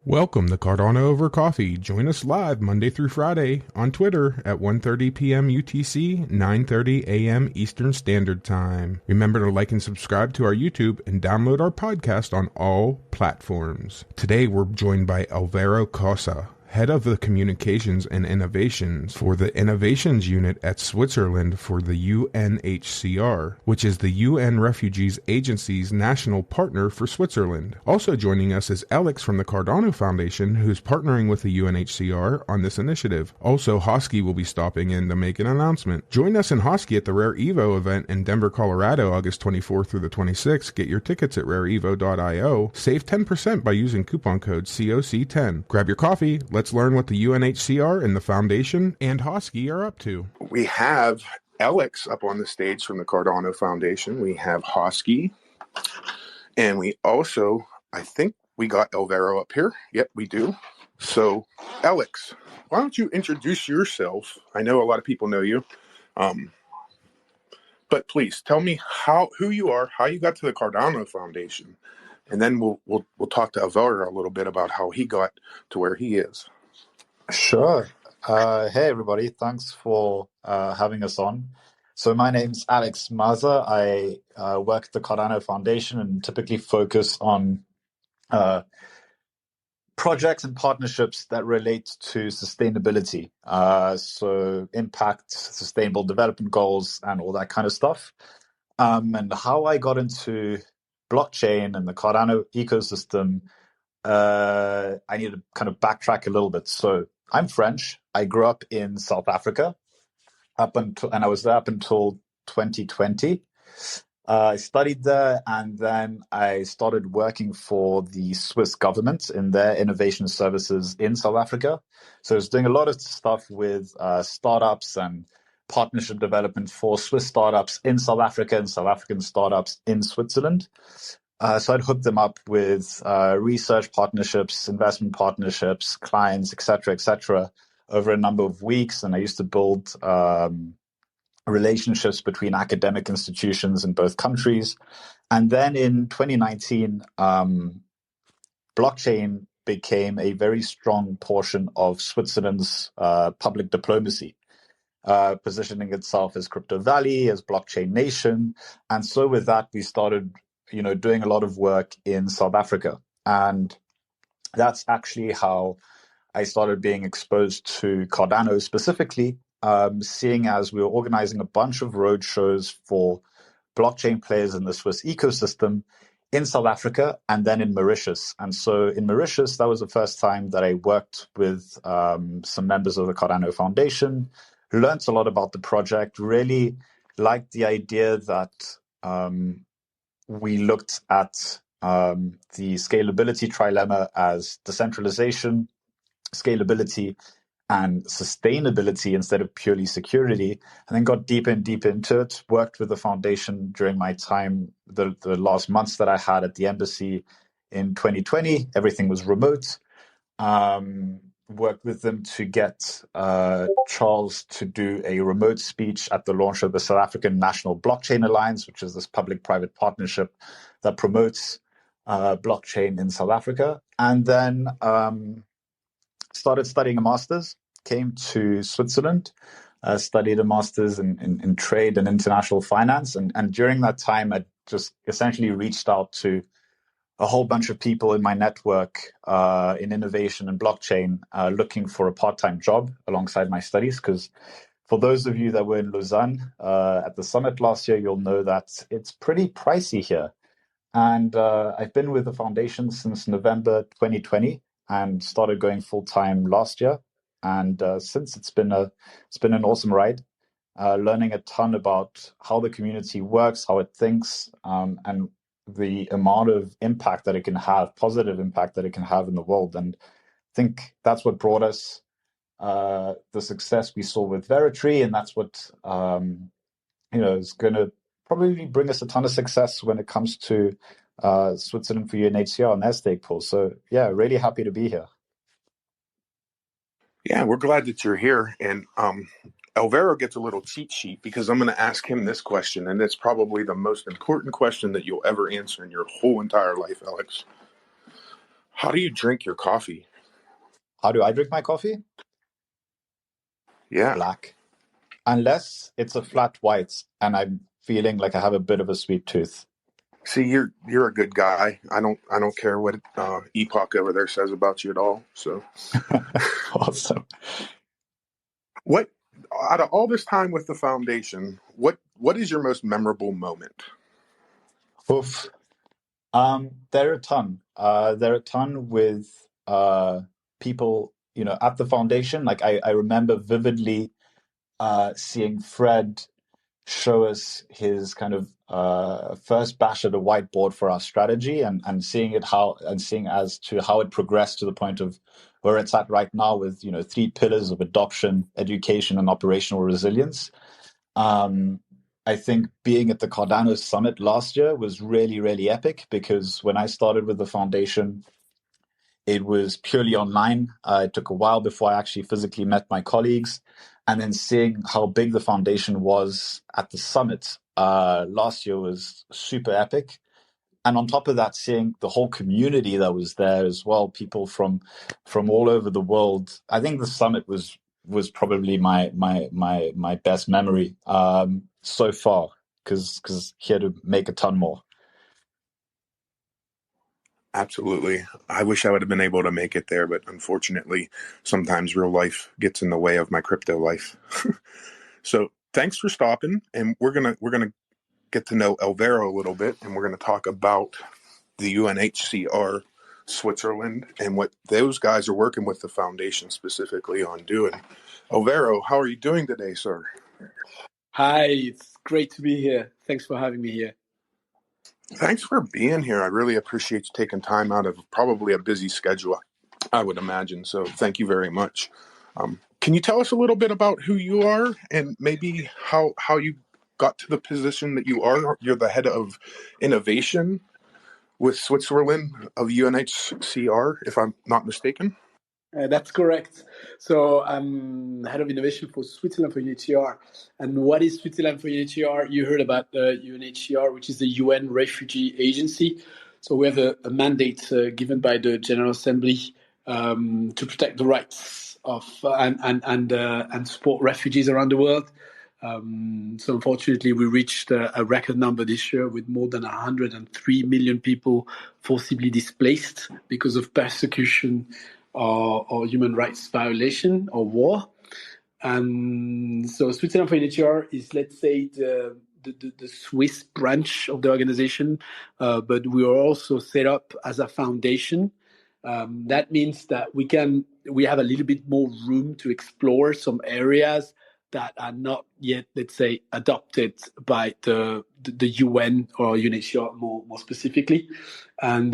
Welcome to Cardano Over Coffee. Join us live Monday through Friday on Twitter at 1:30 p.m. UTC, 9:30 a.m. Eastern Standard Time. Remember to like and subscribe to our YouTube and download our podcast on all platforms. Today we're joined by Alvaro Cosi, Head of the Communications and Innovations for the Innovations Unit at Switzerland for the UNHCR, which is the UN Refugees Agency's national partner for Switzerland. Also joining us is Alex from the Cardano Foundation, who's partnering with the UNHCR on this initiative. Also, Hosky will be stopping in to make an announcement. Join us in Hosky at the Rare Evo event in Denver, Colorado, August 24th through the 26th. Get your tickets at rareevo.io. Save 10% by using coupon code COC10. Grab your coffee. Let's learn what the UNHCR and the Foundation and Hosky are up to. We have Alex up on the stage from the Cardano Foundation. We have Hosky. And we also, I think we got Alvaro up here. Yep, we do. So, Alex, why don't you introduce yourself? I know a lot of people know you. But please tell me who you are, how you got to the Cardano Foundation. And then we'll talk to Alvaro a little bit about how he got to where he is. Sure. Hey, everybody. Thanks for having us on. So my name's Alex Maza. I work at the Cardano Foundation and typically focus on projects and partnerships that relate to sustainability. So impact, sustainable development goals, and all that kind of stuff. And how I got into blockchain and the Cardano ecosystem, I need to kind of backtrack a little bit. So I'm French. I grew up in South Africa and I was there up until 2020. I studied there, and then I started working for the Swiss government in their innovation services in South Africa. So I was doing a lot of stuff with startups and partnership development for Swiss startups in South Africa and South African startups in Switzerland. So I'd hook them up with research partnerships, investment partnerships, clients, et cetera, over a number of weeks. And I used to build relationships between academic institutions in both countries. And then in 2019, blockchain became a very strong portion of Switzerland's public diplomacy, positioning itself as Crypto Valley, as blockchain nation. And so with that, we started doing a lot of work in South Africa. And that's actually how I started being exposed to Cardano specifically, seeing as we were organizing a bunch of road shows for blockchain players in the Swiss ecosystem in South Africa and then in Mauritius. And so in Mauritius, that was the first time that I worked with some members of the Cardano Foundation, learned a lot about the project, really liked the idea that we looked at the scalability trilemma as decentralization, scalability, and sustainability instead of purely security, and then got deeper and deeper into it. Worked with the foundation during my time, the last months that I had at the embassy in 2020. Everything was remote. Worked with them to get Charles to do a remote speech at the launch of the South African National Blockchain Alliance, which is this public-private partnership that promotes blockchain in South Africa. And then started studying a master's, came to Switzerland, studied a master's in trade and international finance. And during that time, I just essentially reached out to a whole bunch of people in my network in innovation and blockchain looking for a part-time job alongside my studies. Because for those of you that were in Lausanne at the summit last year, you'll know that it's pretty pricey here. And I've been with the foundation since November 2020 and started going full-time last year. And since it's been an awesome ride, learning a ton about how the community works, how it thinks, and the amount of impact that it can have, positive impact that it can have in the world. And I think that's what brought us the success we saw with Veritree, and that's what is going to probably bring us a ton of success when it comes to Switzerland for UNHCR and their stake pool. So yeah, really happy to be here. Yeah, we're glad that you're here. And Alvaro gets a little cheat sheet because I'm going to ask him this question, and it's probably the most important question that you'll ever answer in your whole entire life, Alex. How do you drink your coffee? How do I drink my coffee? Yeah. Black. Unless it's a flat white and I'm feeling like I have a bit of a sweet tooth. See, you're a good guy. I don't care what Epoch over there says about you at all. So, Awesome. what out of all this time with the foundation, what is your most memorable moment? Oof. There are a ton. There are a ton with people, at the foundation. Like I remember vividly seeing Fred show us his kind of first bash at a whiteboard for our strategy, and seeing as to how it progressed to the point of where it's at right now with 3 pillars of adoption, education, and operational resilience. I think being at the Cardano Summit last year was really, really epic, because when I started with the foundation, it was purely online. It took a while before I actually physically met my colleagues. And then seeing how big the foundation was at the summit last year was super epic. And on top of that, seeing the whole community that was there as well, people from all over the world. I think the summit was probably my best memory so far, because here to make a ton more. Absolutely. I wish I would have been able to make it there, but unfortunately, sometimes real life gets in the way of my crypto life. So thanks for stopping, and we're gonna get to know Alvaro a little bit, and we're gonna talk about the UNHCR Switzerland and what those guys are working with the foundation specifically on doing. Alvaro, how are you doing today, sir? Hi, it's great to be here. Thanks for having me here. Thanks for being here. I really appreciate you taking time out of probably a busy schedule, I would imagine. So thank you very much. Can you tell us a little bit about who you are and maybe how you got to the position that you are? You're the head of innovation with Switzerland of UNHCR, if I'm not mistaken. That's correct. So I'm head of innovation for Switzerland for UNHCR. And what is Switzerland for UNHCR? You heard about the UNHCR, which is the UN Refugee Agency. So we have a mandate given by the General Assembly to protect the rights of and support refugees around the world. So unfortunately, we reached a record number this year with more than 103 million people forcibly displaced because of persecution or human rights violation or war. And so Switzerland for UNHCR is, let's say, the Swiss branch of the organization, but we are also set up as a foundation. That means that we have a little bit more room to explore some areas that are not yet, let's say, adopted by the UN or UNHCR more specifically. And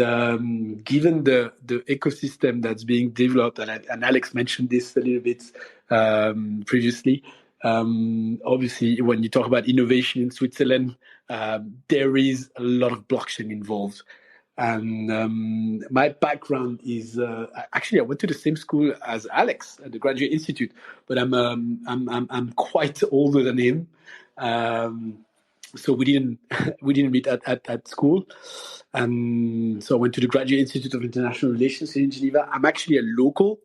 given the ecosystem that's being developed, and Alex mentioned this a little bit previously, obviously, when you talk about innovation in Switzerland, there is a lot of blockchain involved. And my background is actually I went to the same school as Alex at the Graduate Institute, but I'm quite older than him. So we didn't meet at school, and so I went to the Graduate Institute of International Relations in Geneva. I'm actually a local,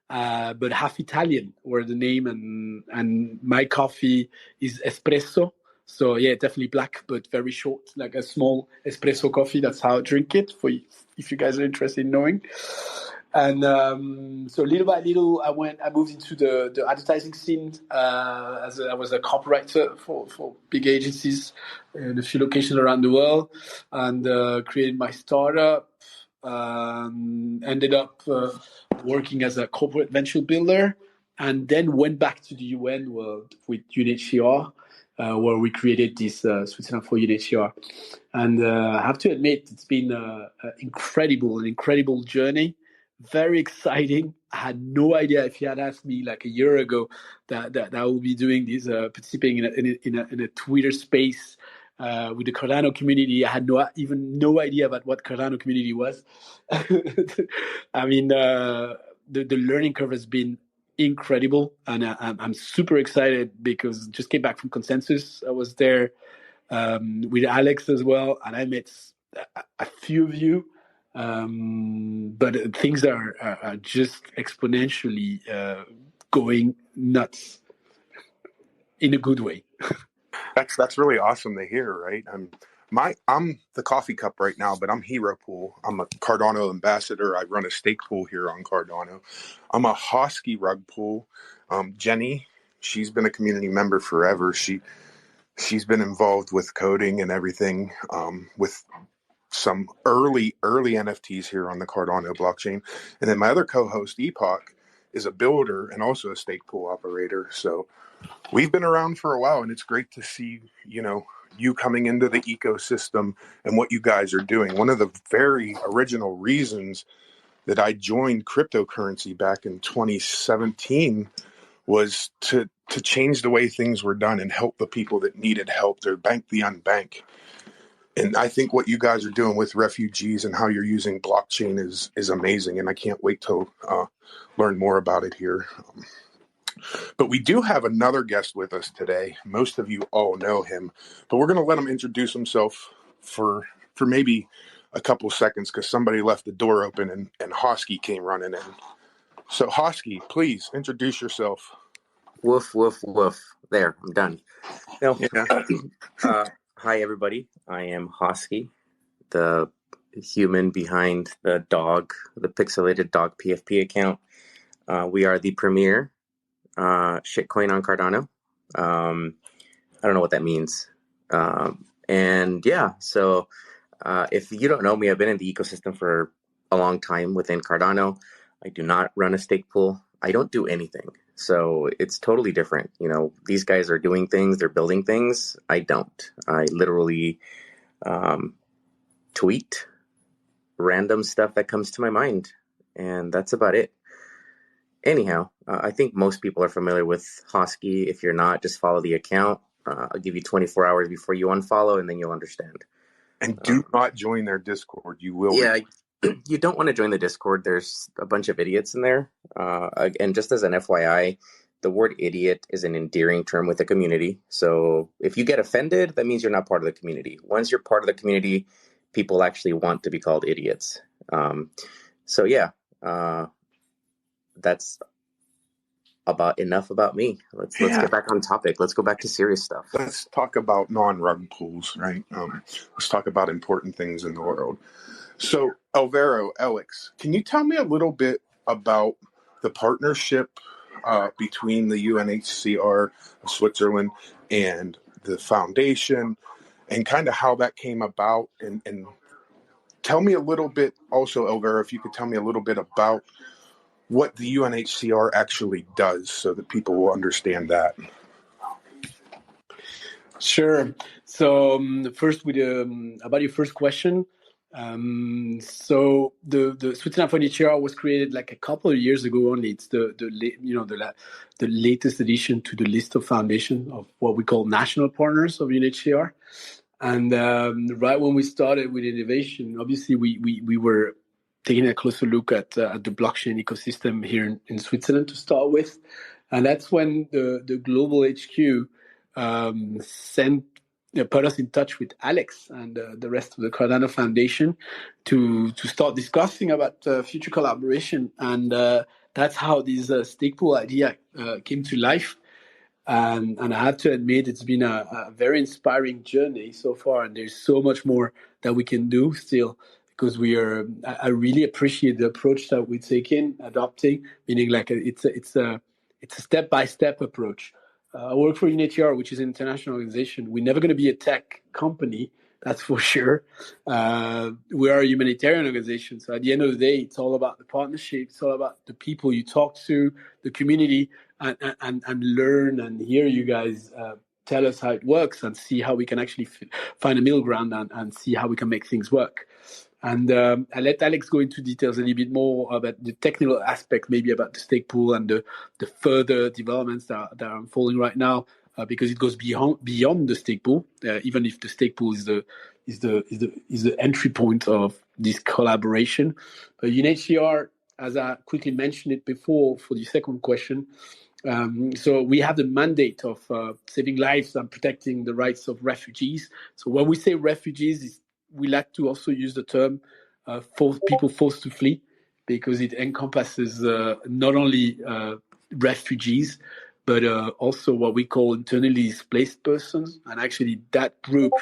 but half Italian, where the name and my coffee is espresso. So yeah, definitely black, but very short, like a small espresso coffee. That's how I drink it. If you guys are interested in knowing. And so little by little, I moved into the advertising scene. I was a copywriter for big agencies in a few locations around the world, and created my startup. Ended up working as a corporate venture builder, and then went back to the UN world with UNHCR. Where we created this Switzerland for UNHCR. And I have to admit, it's been an incredible journey. Very exciting. I had no idea, if you had asked me like a year ago that I will be doing this, participating in a Twitter space with the Cardano community. I had no idea about what Cardano community was. I mean, the learning curve has been incredible, and I'm super excited because just came back from Consensus. I was there with Alex as well, and I met a few of you. But things are just exponentially going nuts in a good way. That's really awesome to hear, right? I'm the coffee cup right now, but I'm Hero Pool. I'm a Cardano ambassador. I run a stake pool here on Cardano. I'm a Hosky rug pool. Jenny, she's been a community member forever. She's been involved with coding and everything, with some early NFTs here on the Cardano blockchain. And then my other co-host, Epoch, is a builder and also a stake pool operator. So we've been around for a while, and it's great to see, you coming into the ecosystem and what you guys are doing. One of the very original reasons that I joined cryptocurrency back in 2017 was to change the way things were done and help the people that needed help, to bank the unbanked. And I think what you guys are doing with refugees and how you're using blockchain is amazing, and I can't wait to learn more about it here. But we do have another guest with us today. Most of you all know him, but we're going to let him introduce himself for maybe a couple seconds, because somebody left the door open and Hosky came running in. So Hosky, please introduce yourself. Woof, woof, woof. There, I'm done. No. Yeah. Hi, everybody. I am Hosky, the human behind the pixelated dog PFP account. We are the premier shitcoin on Cardano. I don't know what that means. And yeah, so if you don't know me, I've been in the ecosystem for a long time within Cardano. I do not run a stake pool. I don't do anything. So it's totally different. These guys are doing things, they're building things. I don't. I literally tweet random stuff that comes to my mind, and that's about it. Anyhow, I think most people are familiar with Hosky. If you're not, just follow the account. I'll give you 24 hours before you unfollow, and then you'll understand. And do not join their Discord. You will. Yeah, you don't want to join the Discord. There's a bunch of idiots in there. And just as an FYI, the word idiot is an endearing term with the community. So if you get offended, that means you're not part of the community. Once you're part of the community, people actually want to be called idiots. So yeah, that's about enough about me. Let's get back on topic. Let's go back to serious stuff. Let's talk about non-rug pools, right? Let's talk about important things in the world. So, Alvaro, Alex, can you tell me a little bit about the partnership between the UNHCR of Switzerland and the foundation, and kind of how that came about? And tell me a little bit also, Alvaro, if you could tell me a little bit about what the UNHCR actually does, so that people will understand that. Sure. So first, about your first question. So the Switzerland for UNHCR was created like a couple of years ago only. It's the latest addition to the list of foundation of what we call national partners of UNHCR. And right when we started with innovation, obviously we were taking a closer look at the blockchain ecosystem here in Switzerland to start with. And that's when the global HQ put us in touch with Alex and the rest of the Cardano Foundation to start discussing about future collaboration. And that's how this stake pool idea came to life. And I have to admit, it's been a very inspiring journey so far, and there's so much more that we can do still, because I really appreciate the approach that we're adopting, meaning like it's a step-by-step approach. I work for UNHCR, which is an international organization. We're never going to be a tech company, that's for sure. We are a humanitarian organization. So at the end of the day, it's all about the partnership. It's all about the people you talk to, the community, and learn and hear you guys tell us how it works and see how we can actually find a middle ground and see how we can make things work. And I'll let Alex go into details a little bit more about the technical aspect, maybe about the stake pool and the further developments that are unfolding right now, because it goes beyond the stake pool, even if the stake pool is the entry point of this collaboration. UNHCR, as I quickly mentioned it before for the second question, so we have the mandate of saving lives and protecting the rights of refugees. So when we say refugees, we like to also use the term people forced to flee, because it encompasses not only refugees, but also what we call internally displaced persons. And actually, that group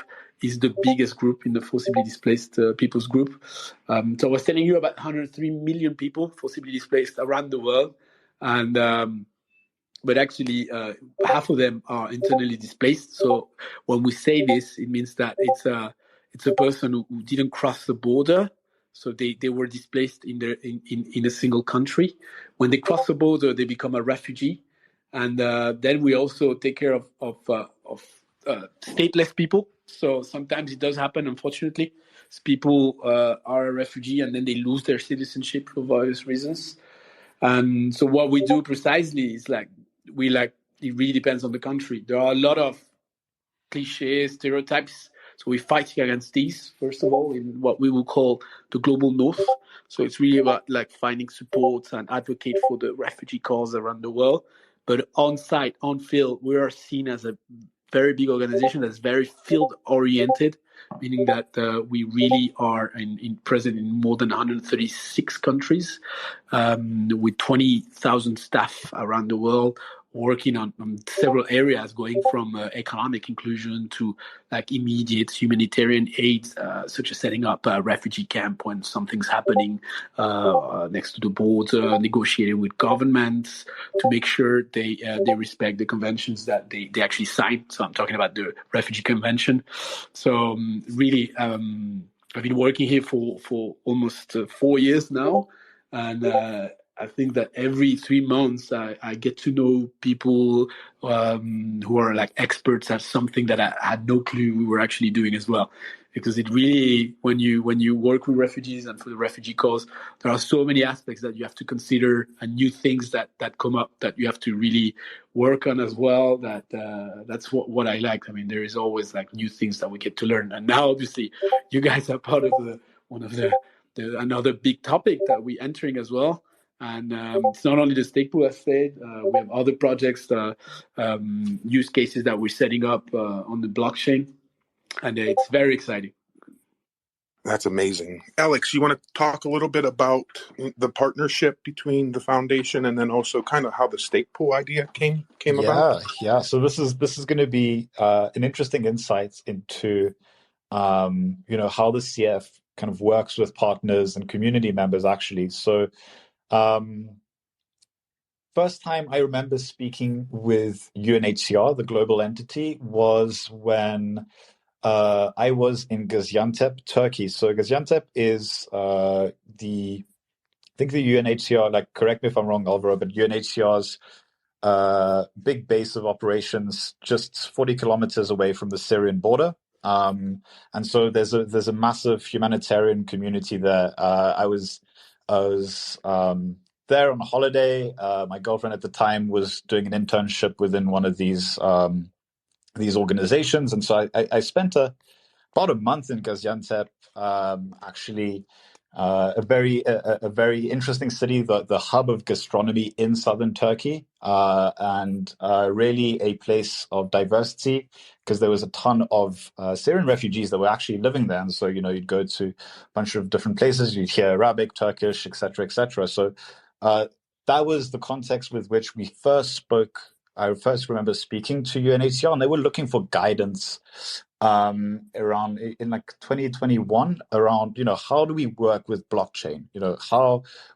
is the biggest group in the forcibly displaced people's group. So I was telling you about 103 million people forcibly displaced around the world. And but actually, half of them are internally displaced. So when we say this, it means that it's a person who didn't cross the border. So they were displaced in a single country. When they cross the border, they become a refugee. And then we also take care of stateless people. So sometimes it does happen, unfortunately. People are a refugee and then they lose their citizenship for various reasons. And so what we do precisely is it really depends on the country. There are a lot of cliches, stereotypes. So we fight against these, first of all, in what we will call the global north. So it's really about finding support and advocate for the refugee cause around the world. But on site, on field, we are seen as a very big organization that's very field oriented, meaning that we really are present in more than 136 countries, with 20,000 staff around the world, working on several areas, going from economic inclusion to immediate humanitarian aid, such as setting up a refugee camp when something's happening next to the border, negotiating with governments to make sure they respect the conventions that they actually signed. So I'm talking about the Refugee Convention. So really, I've been working here for almost 4 years now, and I think that every 3 months I get to know people who are experts at something that I had no clue we were actually doing as well. Because it really, when you work with refugees and for the refugee cause, there are so many aspects that you have to consider and new things that come up that you have to really work on as well. That's what I like. I mean, there is always new things that we get to learn. And now, obviously, you guys are part of another big topic that we're entering as well. And it's not only the stake pool estate. We have other projects, use cases that we're setting up on the blockchain, and it's very exciting. That's amazing. Alex, you want to talk a little bit about the partnership between the foundation and then also kind of how the stake pool idea came about? Yeah. So this is going to be an interesting insight into how the CF kind of works with partners and community members actually. So first time I remember speaking with UNHCR, the global entity, was when I was in Gaziantep, Turkey. So Gaziantep is I think the UNHCR, correct me if I'm wrong, Alvaro, but UNHCR's big base of operations just 40 kilometers away from the Syrian border. And so there's a massive humanitarian community there. I was there on a holiday. My girlfriend at the time was doing an internship within one of these organizations, and so I spent about a month in Gaziantep. Actually, a very interesting city, the hub of gastronomy in southern Turkey, and really a place of diversity because there was a ton of Syrian refugees that were actually living there. And so you'd go to a bunch of different places, you'd hear Arabic, Turkish, etc., etc. So that was the context with which we first spoke. I first remember speaking to UNHCR, and they were looking for guidance around in 2021 around how do we work with blockchain,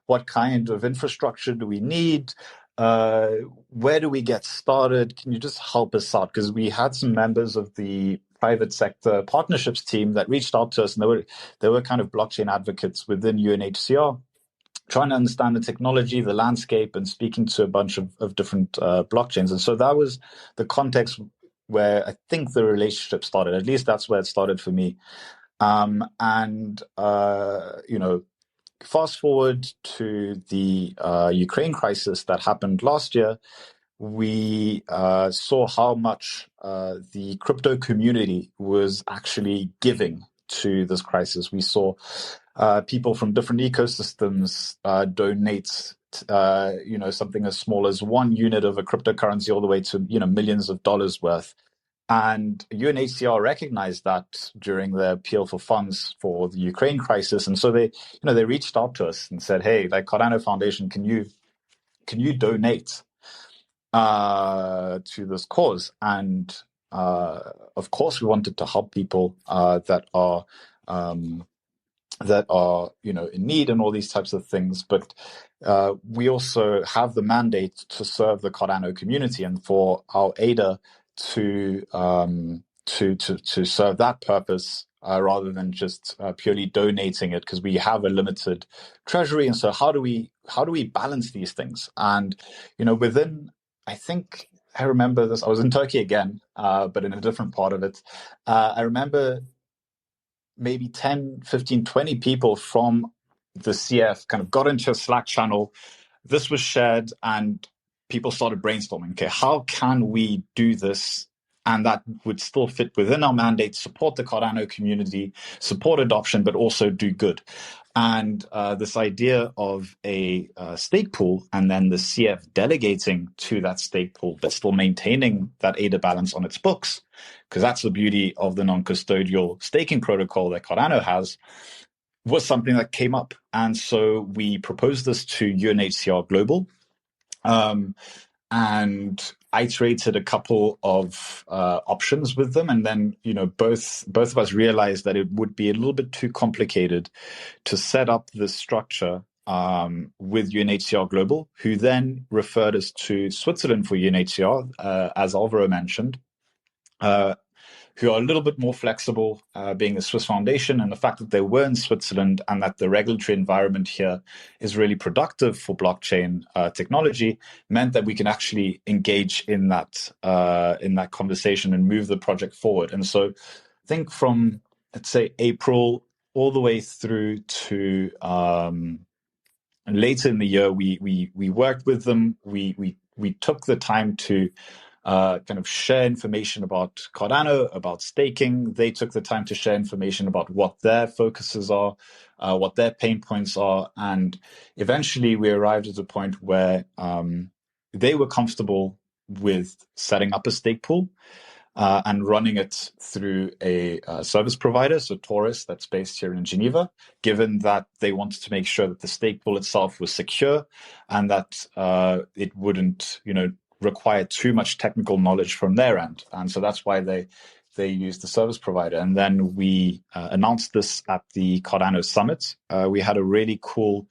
what kind of infrastructure do we need, where do we get started, can you just help us out? Because we had some members of the private sector partnerships team that reached out to us, and they were kind of blockchain advocates within UNHCR, trying to understand the technology, the landscape, and speaking to a bunch of different blockchains. And so that was the context where I think the relationship started. At least that's where it started for me. Fast forward to the Ukraine crisis that happened last year, we saw how much the crypto community was actually giving to this crisis. We saw people from different ecosystems donate something as small as 1 unit of a cryptocurrency all the way to millions of dollars worth. And UNHCR recognized that during the appeal for funds for the Ukraine crisis, and so they reached out to us and said, "Hey, like Cardano Foundation, can you donate to this cause?" And of course, we wanted to help people that are in need and all these types of things, but we also have the mandate to serve the Cardano community, and for our ADA to serve that purpose rather than just purely donating it, because we have a limited treasury. And so how do we balance these things? And within, I think I remember this, I was in Turkey again, but in a different part of it. I remember maybe 10, 15, 20 people from the CF kind of got into a Slack channel. This was shared and people started brainstorming, okay, how can we do this? And that would still fit within our mandate, support the Cardano community, support adoption, but also do good. And this idea of a stake pool and then the CF delegating to that stake pool, but still maintaining that ADA balance on its books, because that's the beauty of the non-custodial staking protocol that Cardano has, was something that came up. And so we proposed this to UNHCR Global, and iterated a couple of options with them. And then, both of us realized that it would be a little bit too complicated to set up this structure with UNHCR Global, who then referred us to Switzerland for UNHCR, as Alvaro mentioned, who are a little bit more flexible, being a Swiss foundation, and the fact that they were in Switzerland and that the regulatory environment here is really productive for blockchain technology meant that we can actually engage in that conversation and move the project forward. And so I think from, let's say, April all the way through to later in the year, we worked with them. We took the time to kind of share information about Cardano, about staking. They took the time to share information about what their focuses are, what their pain points are. And eventually we arrived at a point where they were comfortable with setting up a stake pool and running it through a service provider, so Taurus, that's based here in Geneva, given that they wanted to make sure that the stake pool itself was secure and that it wouldn't, require too much technical knowledge from their end. And so that's why they used the service provider. And then we announced this at the Cardano Summit. We had a really cool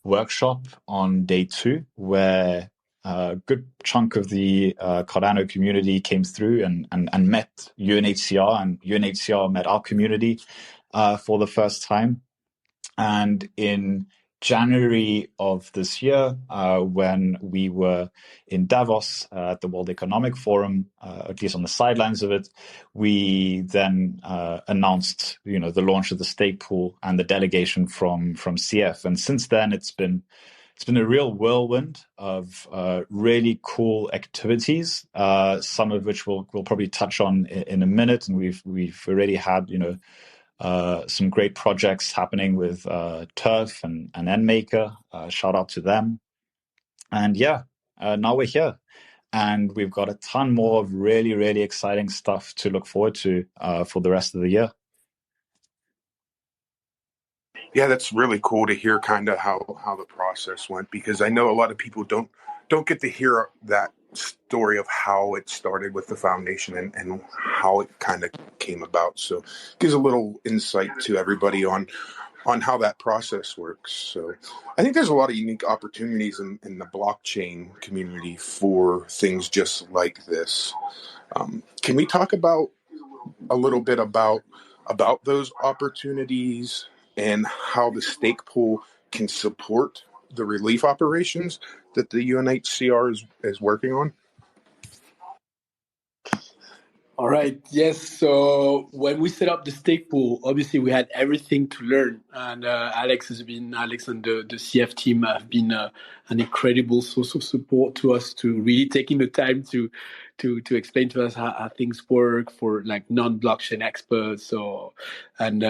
workshop on day 2 where a good chunk of the Cardano community came through and met UNHCR, and UNHCR met our community for the first time. And in January of this year, when we were in Davos at the World Economic Forum, at least on the sidelines of it, we then announced, the launch of the stake pool and the delegation from CF. And since then, it's been a real whirlwind of really cool activities, some of which we'll probably touch on in a minute. And we've already had, some great projects happening with Turf and Endmaker. Shout out to them. And now we're here. And we've got a ton more of really, really exciting stuff to look forward to for the rest of the year. Yeah, that's really cool to hear kind of how the process went, because I know a lot of people don't get to hear that story of how it started with the foundation and how it kind of came about. So it gives a little insight to everybody on how that process works. So I think there's a lot of unique opportunities in the blockchain community for things just like this. Can we talk about a little bit about those opportunities and how the stake pool can support the relief operations that the UNHCR is working on? All right. Yes. So when we set up the stake pool, obviously we had everything to learn, and Alex and the CF team have been an incredible source of support to us, to really taking the time to explain to us how things work for like non-blockchain experts. So and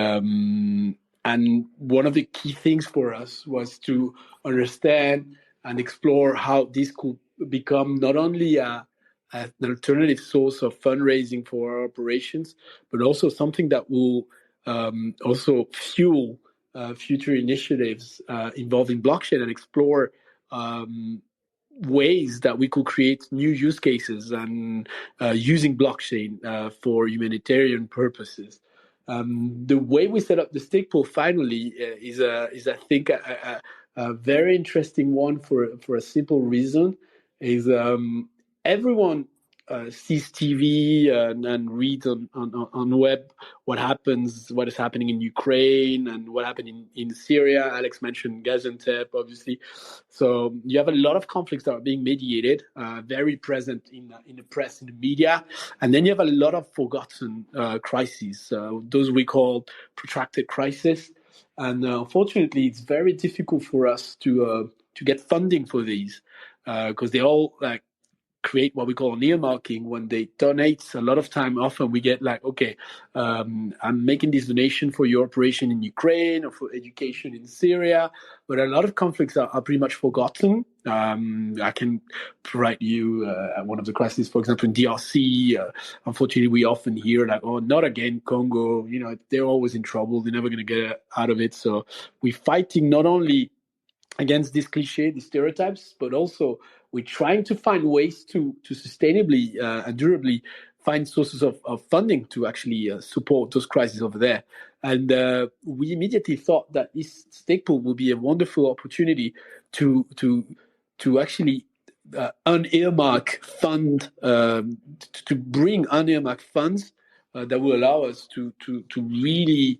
one of the key things for us was to understand and explore how this could become not only a an alternative source of fundraising for our operations, but also something that will also fuel future initiatives involving blockchain and explore ways that we could create new use cases and using blockchain for humanitarian purposes. The way we set up the stake pool finally is I think a very interesting one for a simple reason is everyone sees TV and reads on web what is happening in Ukraine and what happened in Syria. Alex mentioned Gaziantep, obviously. So you have a lot of conflicts that are being mediated, very present in the press, in the media, and then you have a lot of forgotten crises, those we call protracted crises. And unfortunately, it's very difficult for us to get funding for these because they all create what we call an earmarking. When they donate, a lot of time, often we get like, okay, I'm making this donation for your operation in Ukraine or for education in Syria, but a lot of conflicts are pretty much forgotten. I can provide you one of the crises, for example, in DRC. Unfortunately, we often hear like, oh, not again, Congo. You know, they're always in trouble. They're never going to get out of it. So we're fighting not only against this cliche, the stereotypes, but also we're trying to find ways to sustainably and durably find sources of funding to actually support those crises over there. And we immediately thought that this stake pool would be a wonderful opportunity to actually unearmark fund, to bring unearmarked funds that will allow us to really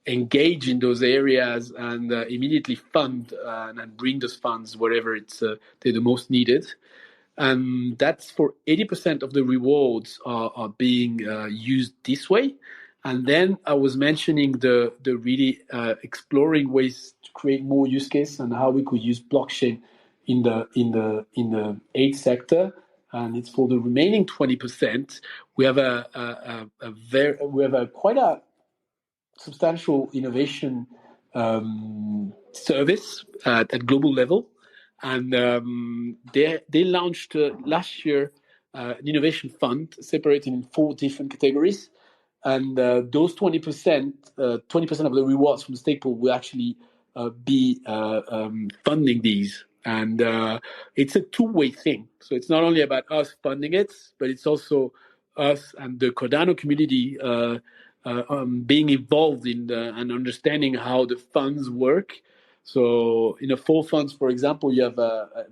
engage in those areas and immediately fund and bring those funds wherever they're the most needed. And that's for 80% of the rewards are being used this way. And then I was mentioning the really exploring ways to create more use cases and how we could use blockchain in the aid sector. And it's for the remaining 20%. We have quite a substantial innovation service at global level, and they launched last year an innovation fund separated in 4 different categories, and those 20% of the rewards from the stake pool will actually be funding these. And it's a two-way thing. So it's not only about us funding it, but it's also us and the Cardano community being involved in and understanding how the funds work. So in the 4 funds, for example, you have a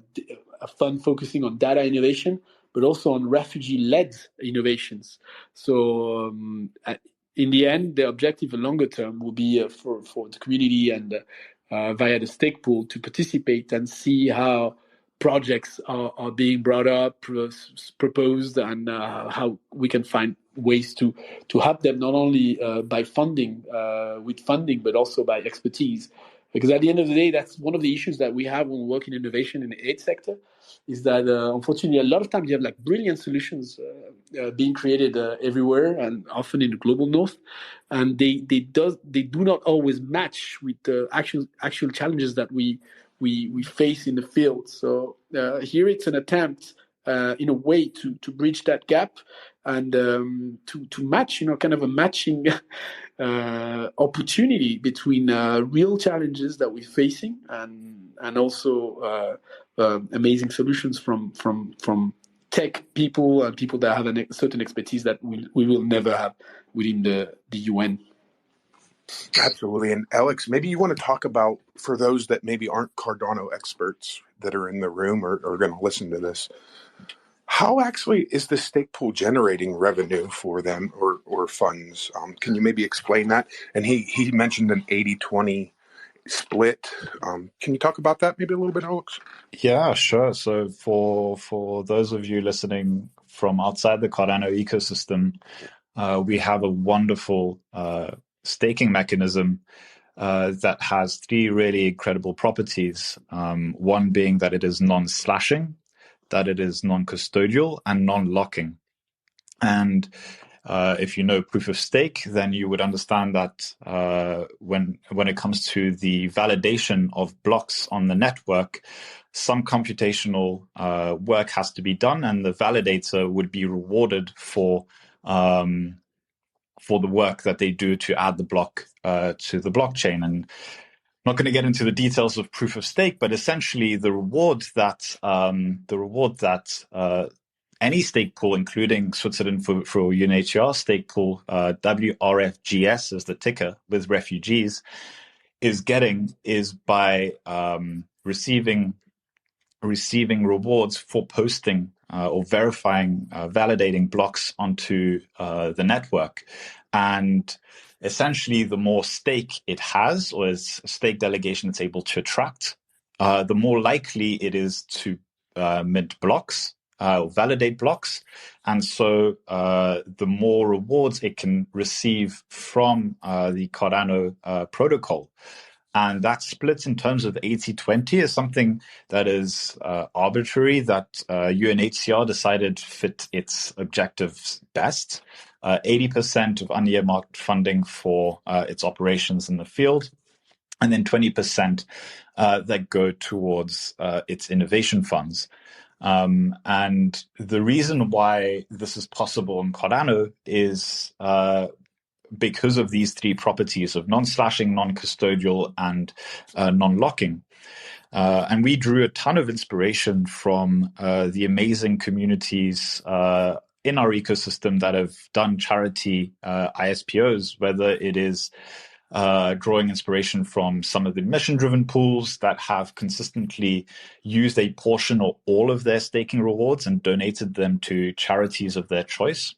fund focusing on data innovation, but also on refugee-led innovations. So in the end, the objective, the longer term, will be for the community and via the stake pool to participate and see how projects are being brought up, proposed, and how we can find ways to help them not only by funding, but also by expertise. Because at the end of the day, that's one of the issues that we have when we work in innovation in the aid sector, is that unfortunately a lot of times you have like brilliant solutions being created everywhere and often in the global north, and they do not always match with the actual challenges that we face in the field. So here it's an attempt in a way to bridge that gap and to match, kind of a matching opportunity between real challenges that we're facing and also amazing solutions from tech people and people that have a certain expertise that we will never have within the UN. Absolutely. And Alex, maybe you want to talk about, for those that maybe aren't Cardano experts that are in the room or are going to listen to this, how actually is the stake pool generating revenue for them or funds? Can you maybe explain that? And he mentioned an 80-20 split. Can you talk about that maybe a little bit, Alex? Yeah, sure. So for those of you listening from outside the Cardano ecosystem, we have a wonderful staking mechanism that has 3 really incredible properties. One being that it is non-slashing, that it is non-custodial, and non-locking. And if you know proof of stake, then you would understand that when it comes to the validation of blocks on the network, some computational work has to be done, and the validator would be rewarded for the work that they do to add the block to the blockchain. And I'm not going to get into the details of proof of stake, but essentially the reward that any stake pool, including Switzerland for UNHCR stake pool, WRFGS is the ticker with refugees, is getting is by receiving rewards for posting or verifying, validating blocks onto the network. And essentially, the more stake it has, or as stake delegation it's able to attract, the more likely it is to mint blocks or validate blocks. And so the more rewards it can receive from the Cardano protocol. And that split in terms of 80-20 is something that is arbitrary, that UNHCR decided fit its objectives best. 80% of unearmarked funding for its operations in the field, and then 20% that go towards its innovation funds. And the reason why this is possible in Cardano is because of these three properties of non-slashing, non-custodial, and non-locking. And we drew a ton of inspiration from the amazing communities in our ecosystem that have done charity ISPOs, whether it is drawing inspiration from some of the mission-driven pools that have consistently used a portion or all of their staking rewards and donated them to charities of their choice,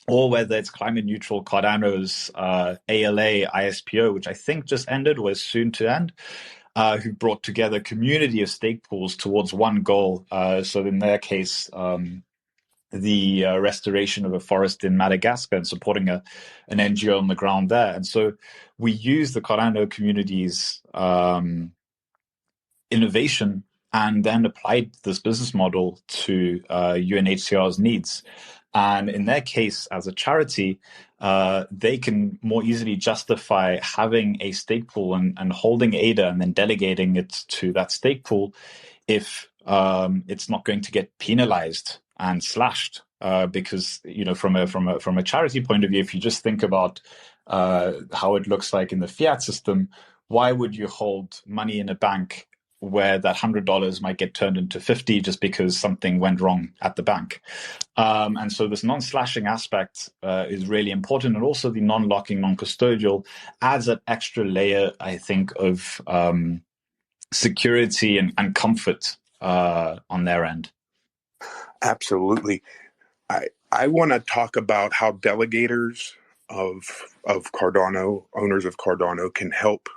or whether it's climate neutral Cardano's ALA ISPO, which I think just ended or is soon to end, who brought together a community of stake pools towards one goal. So in their case, the restoration of a forest in Madagascar and supporting an NGO on the ground there. And so we use the Cardano community's innovation and then applied this business model to UNHCR's needs. And in their case, as a charity, they can more easily justify having a stake pool and holding ADA and then delegating it to that stake pool if it's not going to get penalized and slashed. Because, you know, from a charity point of view, if you just think about how it looks like in the fiat system, why would you hold money in a bank where that $100 might get turned into 50 just because something went wrong at the bank? And so this non-slashing aspect is really important. And also the non-locking, non-custodial adds an extra layer, I think, of security and comfort on their end. Absolutely. I want to talk about how delegators of Cardano, owners of Cardano, can help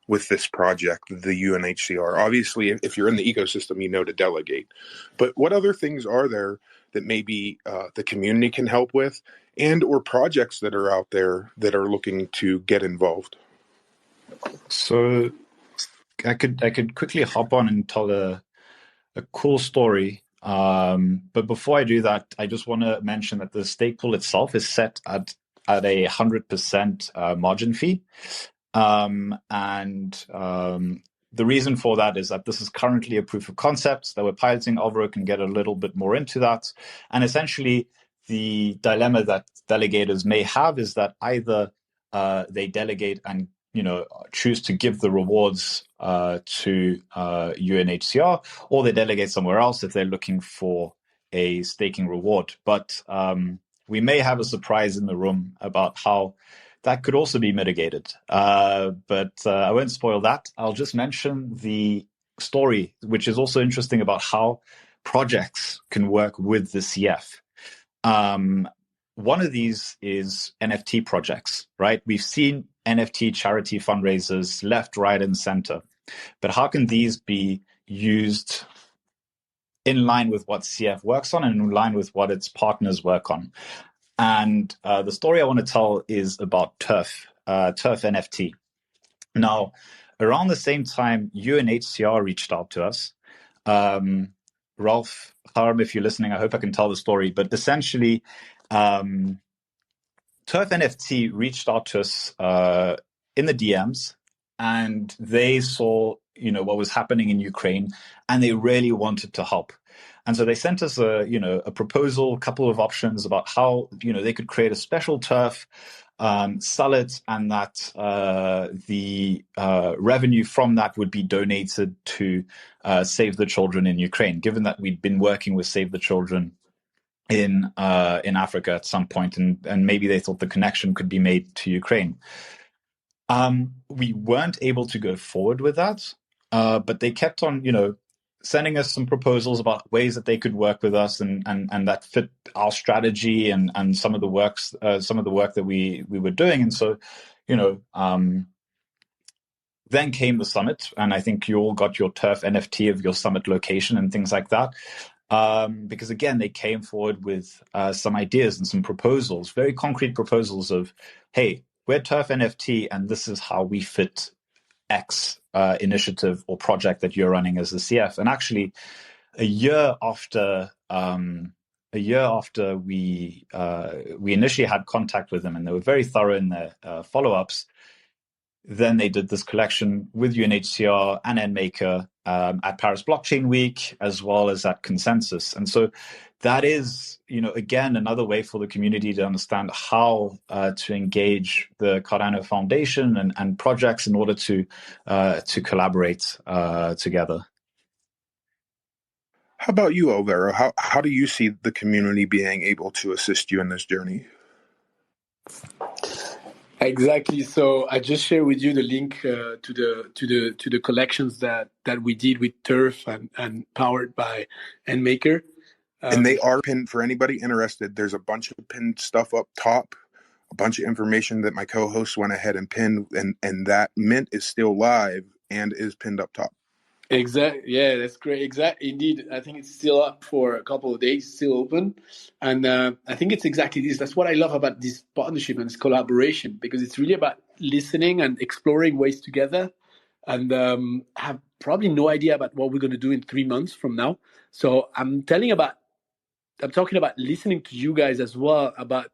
with this project, the UNHCR. Obviously, if you're in the ecosystem, you know to delegate. But what other things are there that maybe the community can help with, and or projects that are out there that are looking to get involved? So I could quickly hop on and tell a cool story. But before I do that, I just want to mention that the stake pool itself is set at a 100% margin fee. The reason for that is that this is currently a proof of concept that we're piloting. Alvaro can get a little bit more into that. And essentially, the dilemma that delegators may have is that either they delegate and choose to give the rewards to UNHCR, or they delegate somewhere else if they're looking for a staking reward. But we may have a surprise in the room about how that could also be mitigated. But I won't spoil that. I'll just mention the story, which is also interesting, about how projects can work with the CF. One of these is NFT projects, right? We've seen NFT charity fundraisers left, right, and center. But how can these be used in line with what CF works on and in line with what its partners work on? And the story I want to tell is about Turf NFT. Now, around the same time, UNHCR reached out to us. Ralph, Harm, if you're listening, I hope I can tell the story. But essentially, Turf NFT reached out to us in the DMs, and they saw, what was happening in Ukraine, and they really wanted to help. And so they sent us a proposal, a couple of options about how, they could create a special turf, sell it, and that the revenue from that would be donated to Save the Children in Ukraine, given that we'd been working with Save the Children in Africa at some point, and maybe they thought the connection could be made to Ukraine. We weren't able to go forward with that, but they kept on, sending us some proposals about ways that they could work with us and that fit our strategy and some of the work that we were doing. And so, then came the summit, and I think you all got your turf NFT of your summit location and things like that. Because again, they came forward with some ideas and some proposals, very concrete proposals of, hey, we're turf NFT, and this is how we fit X initiative or project that you're running as the CF. And actually, a year after we initially had contact with them, and they were very thorough in their follow-ups, then they did this collection with UNHCR and NMaker at Paris Blockchain Week, as well as at Consensus. And so that is, again, another way for the community to understand how to engage the Cardano Foundation and projects in order to collaborate together. How about you, Alvaro? How do you see the community being able to assist you in this journey? Exactly. So I just shared with you the link to the collections that we did with Turf and powered by NMaker. And they are pinned for anybody interested. There's a bunch of pinned stuff up top, a bunch of information that my co-hosts went ahead and pinned, and that mint is still live and is pinned up top. Exactly. Yeah, that's great. Exactly. Indeed. I think it's still up for a couple of days, still open. And I think it's exactly this. That's what I love about this partnership and this collaboration, because it's really about listening and exploring ways together, and have probably no idea about what we're going to do in 3 months from now. So I'm talking about listening to you guys as well about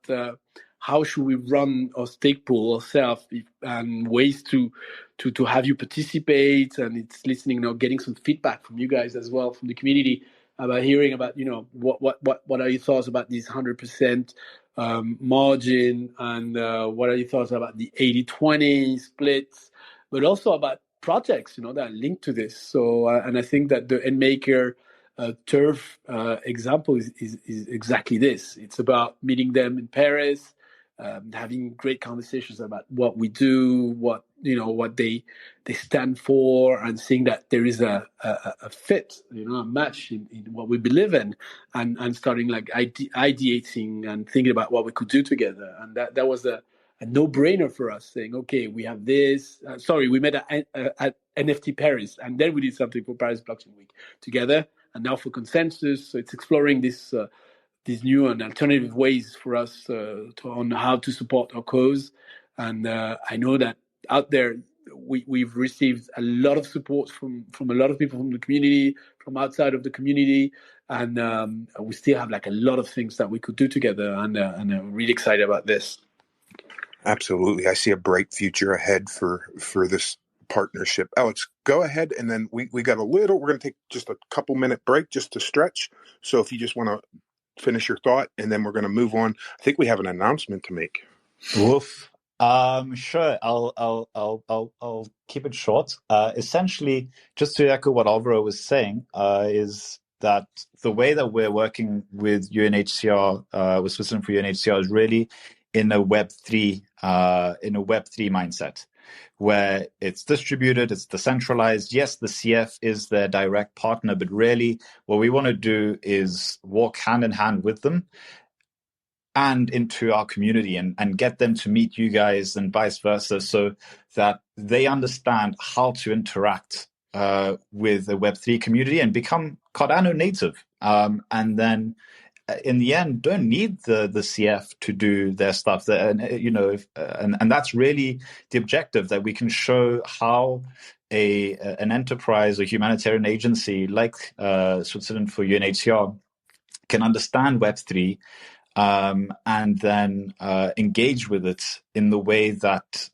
how should we run our stake pool ourselves, and ways to have you participate, and it's listening, getting some feedback from you guys as well, from the community, about hearing about what are your thoughts about this 100% margin, and what are your thoughts about the 80-20 splits, but also about projects that are linked to this. So and I think that the NMaker Turf example is exactly this. It's about meeting them in Paris, having great conversations about what we do, what they stand for, and seeing that there is a fit, a match in what we believe in, and starting like ideating and thinking about what we could do together. And that was a no-brainer for us, saying, okay, we have this. We met at NFT Paris, and then we did something for Paris Blockchain Week together, and now for Consensus. So it's exploring these new and alternative ways for us on how to support our cause. And I know that out there, we've received a lot of support from a lot of people from the community, from outside of the community, and we still have like a lot of things that we could do together, and I'm really excited about this. Absolutely. I see a bright future ahead for this partnership. Alex, go ahead, and then we got we're going to take just a couple minute break just to stretch. So if you just want to finish your thought, and then we're going to move on. I think we have an announcement to make. Woof. Sure. I'll keep it short. Essentially, just to echo what Alvaro was saying, is that the way that we're working with UNHCR, with Switzerland for UNHCR, is really in a Web3 mindset, where it's distributed, it's decentralized. Yes, the CF is their direct partner, but really what we want to do is walk hand in hand with them and into our community, and get them to meet you guys and vice versa, so that they understand how to interact with the Web3 community and become Cardano native. And then in the end, don't need the CF to do their stuff. And that's really the objective, that we can show how an enterprise or humanitarian agency like Switzerland for UNHCR can understand Web3, and then engage with it in the way that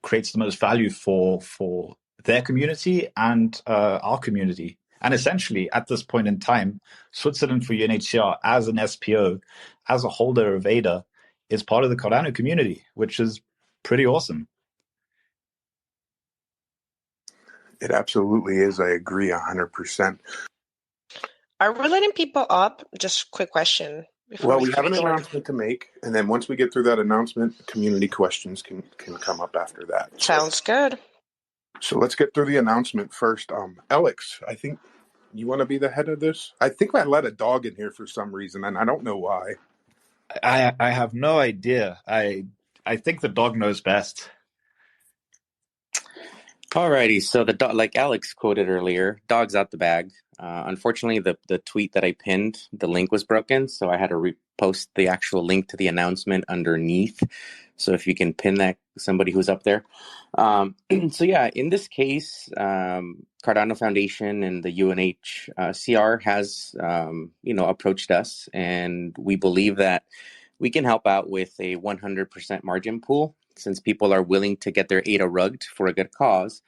creates the most value for their community and our community. And essentially, at this point in time, Switzerland for UNHCR as an SPO, as a holder of ADA, is part of the Cardano community, which is pretty awesome. It absolutely is. I agree 100%. Are we letting people up? Just a quick question. Well, we have an announcement to make, and then once we get through that announcement, community questions can come up after that. Sounds good. So let's get through the announcement first. Alex, I think you want to be the head of this? I think I let a dog in here for some reason, and I don't know why. I have no idea. I think the dog knows best. Alrighty, so the dog, like Alex quoted earlier, dog's out the bag. Unfortunately, the tweet that I pinned, the link was broken, so I had to repost the actual link to the announcement underneath. So if you can pin that, somebody who's up there. So yeah, in this case, Cardano Foundation and the UNHCR has, approached us, and we believe that we can help out with a 100% margin pool. Since people are willing to get their ADA rugged for a good cause,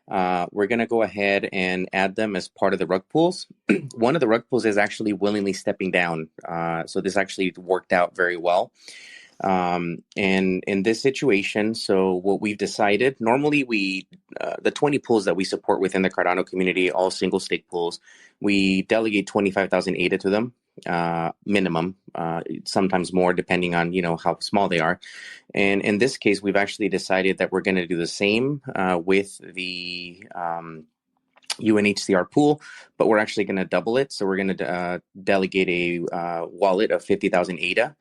we're going to go ahead and add them as part of the rug pools. One of the rug pools is actually willingly stepping down. So this actually worked out very well. And in this situation, so what we've decided, normally the 20 pools that we support within the Cardano community, all single stake pools, we delegate 25,000 ADA to them, minimum, sometimes more depending on, how small they are. And in this case, we've actually decided that we're going to do the same with the UNHCR pool, but we're actually going to double it. So we're going to delegate a wallet of 50,000 ADA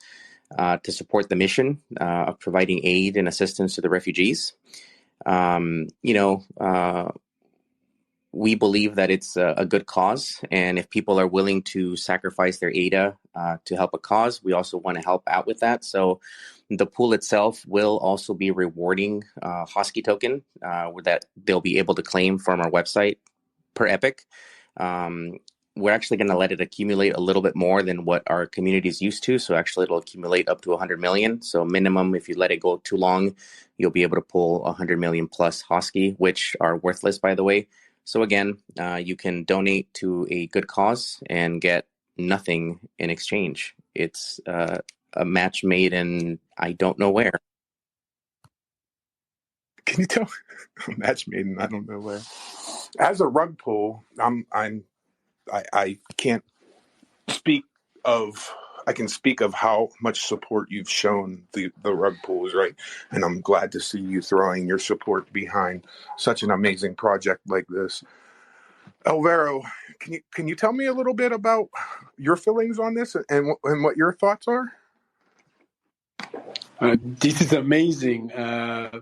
to support the mission of providing aid and assistance to the refugees. We believe that it's a good cause, and if people are willing to sacrifice their ADA to help a cause, we also want to help out with that. So the pool itself will also be rewarding Hosky token that they'll be able to claim from our website per epic. We're actually going to let it accumulate a little bit more than what our community is used to. So actually it'll accumulate up to 100 million. So minimum, if you let it go too long, you'll be able to pull 100 million plus Hosky, which are worthless, by the way. So again, you can donate to a good cause and get nothing in exchange. It's a match made in I don't know where. Can you tell? A match made in I don't know where. As a rug pull, I can't speak of. I can speak of how much support you've shown the rug pools, right? And I'm glad to see you throwing your support behind such an amazing project like this. Alvaro, can you tell me a little bit about your feelings on this and what your thoughts are? This is amazing. I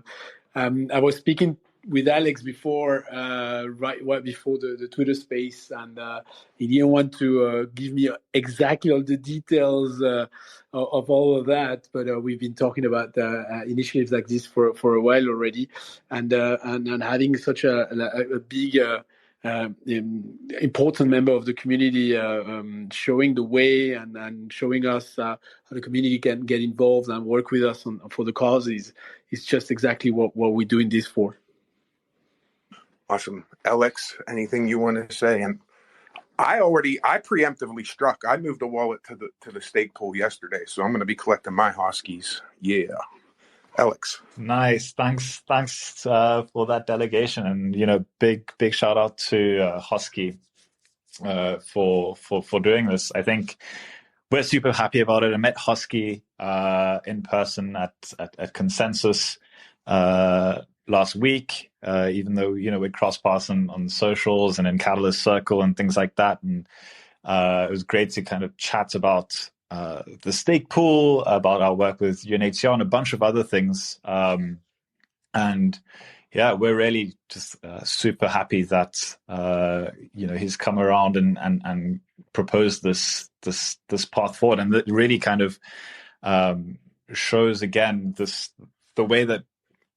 was speaking with Alex before, right before the Twitter space, and he didn't want to give me exactly all the details of all of that. But we've been talking about initiatives like this for a while already, and having such a big. Important member of the community showing the way and showing us how the community can get involved and work with us for the cause is just exactly what we're doing this for. Awesome. Alex, anything you want to say? And I preemptively struck. I moved a wallet to the stake pool yesterday, so I'm going to be collecting my Hoskies. Yeah. Alex. Nice. Thanks for that delegation, and big shout out to Hosky for doing this. I think we're super happy about it. I met Hosky in person at Consensus last week, even though we crossed paths on socials and in Catalyst Circle and things like that, and it was great to kind of chat about the stake pool, about our work with UNHCR and a bunch of other things. And yeah, we're really just super happy that he's come around and proposed this path forward, and that really kind of shows again the way that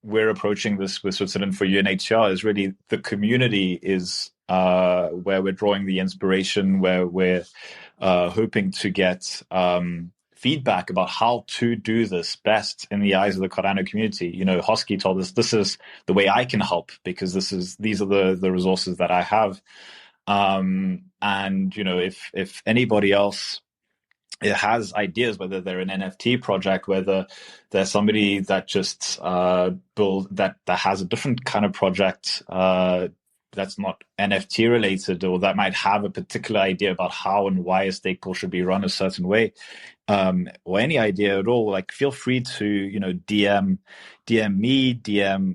we're approaching this with Switzerland for UNHCR is really the community is where we're drawing the inspiration, where we're hoping to get feedback about how to do this best in the eyes of the Cardano community. You know, Hosky told us this is the way I can help because these are the resources that I have. And you know, if anybody else has ideas, whether they're an NFT project, whether there's somebody that just that has a different kind of project that's not NFT related, or that might have a particular idea about how and why a stake pool should be run a certain way, or any idea at all, like feel free to, you know, DM me, DM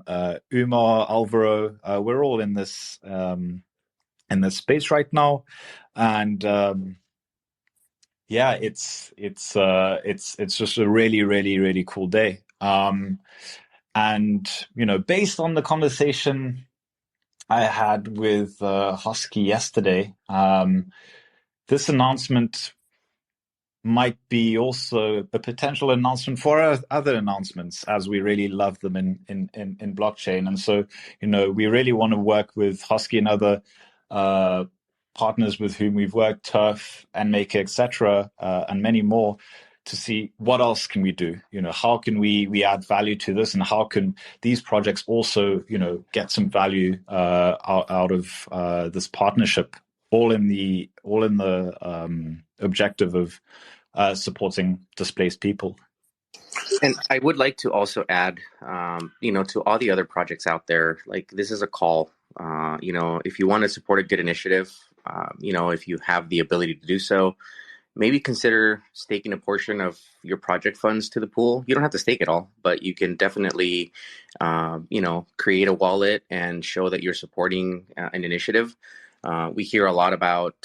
Umar, Alvaro. We're all in this space right now, and yeah, it's just a really, really, really cool day. And you know, based on the conversation I had with Hosky yesterday, this announcement might be also a potential announcement for other announcements, as we really love them in blockchain. And so, you know, we really want to work with Hosky and other partners with whom we've worked, Turf, NMaker, etc., and many more, to see what else can we do. You know, how can we add value to this, and how can these projects also, you know, get some value out of this partnership, all in the objective of supporting displaced people. And I would like to also add, you know, to all the other projects out there, like, this is a call. You know, if you want to support a good initiative, you know, if you have the ability to do so, maybe consider staking a portion of your project funds to the pool. You don't have to stake it all, but you can definitely, you know, create a wallet and show that you're supporting an initiative. We hear a lot about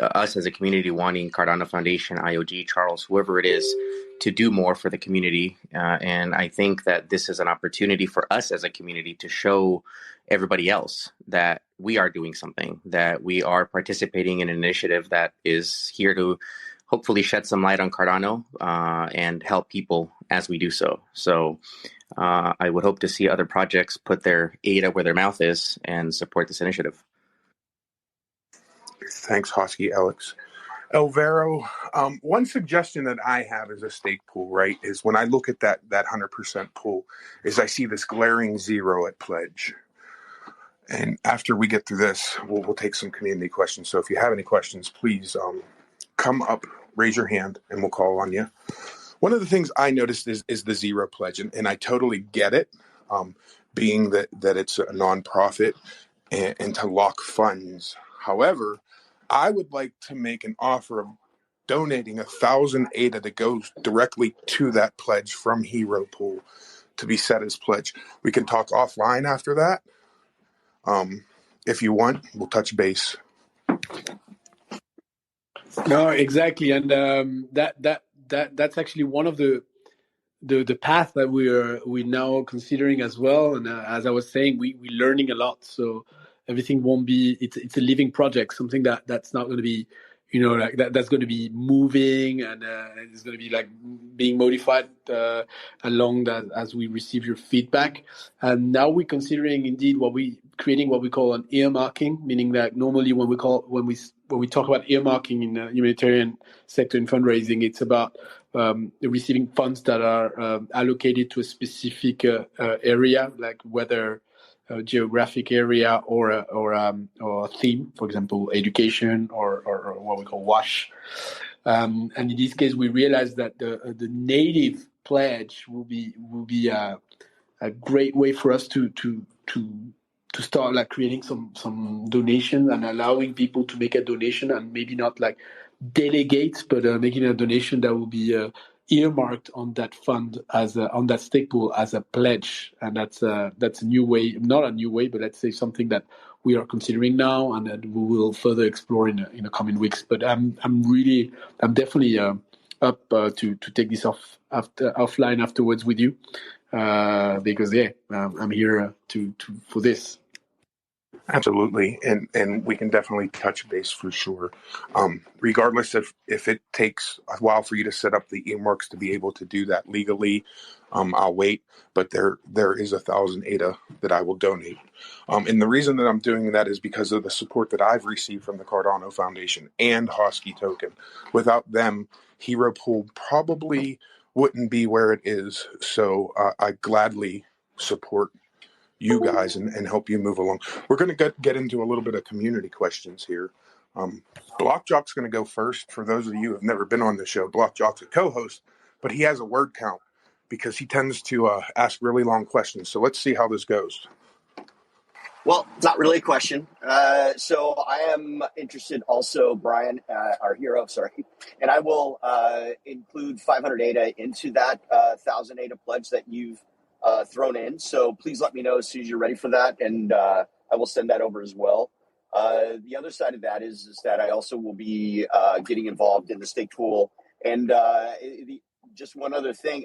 us as a community wanting Cardano Foundation, IOG, Charles, whoever it is, to do more for the community. And I think that this is an opportunity for us as a community to show everybody else that we are doing something, that we are participating in an initiative that is here to hopefully shed some light on Cardano and help people as we do so. So I would hope to see other projects put their ADA where their mouth is and support this initiative. Thanks, Hosky, Alex. Alvaro, one suggestion that I have as a stake pool, right, is when I look at that 100% pool, is I see this glaring zero at pledge. And after we get through this, we'll take some community questions. So if you have any questions, please come up, raise your hand, and we'll call on you. One of the things I noticed is the zero pledge, and I totally get it, being that it's a nonprofit and to lock funds. However, I would like to make an offer of donating 1,000 ADA that goes directly to that pledge from Hero Pool to be set as pledge. We can talk offline after that. If you want, we'll touch base. No, exactly, and that's actually one of the path that we're now considering as well. And as I was saying, we're learning a lot, so everything won't be. It's a living project, something that's not going to be, you know, like that's going to be moving, and it's going to be like being modified along that as we receive your feedback. And now we're considering indeed creating what we call an earmarking, meaning that normally when we talk about earmarking in the humanitarian sector in fundraising, it's about receiving funds that are allocated to a specific area, like whether a geographic area or a theme, for example, education or what we call WASH. And in this case, we realized that the native pledge will be a great way for us to start like creating some donations and allowing people to make a donation, and maybe not like delegates, but making a donation that will be earmarked on that fund on that stake pool as a pledge. And that's a new way, not a new way, but let's say something that we are considering now and that we will further explore in the coming weeks. But I'm definitely up to take this offline afterwards with you, because I'm here for this. Absolutely, and we can definitely touch base for sure. Regardless if it takes a while for you to set up the earmarks to be able to do that legally, I'll wait. But there is 1,000 ADA that I will donate, and the reason that I'm doing that is because of the support that I've received from the Cardano Foundation and Hosky Token. Without them, Hero Pool probably wouldn't be where it is. So I gladly support you guys and help you move along. We're going to get into a little bit of community questions here. Blockjock's going to go first. For those of you who have never been on the show, Blockjock's a co-host, but he has a word count because he tends to ask really long questions. So let's see how this goes. Well, it's not really a question. So I am interested also, Brian, our hero, and I will include 500 ADA into that 1,000 ADA pledge that you've thrown in. So please let me know as soon as you're ready for that, and I will send that over as well. The other side of that is that I also will be getting involved in the stake pool. And just one other thing,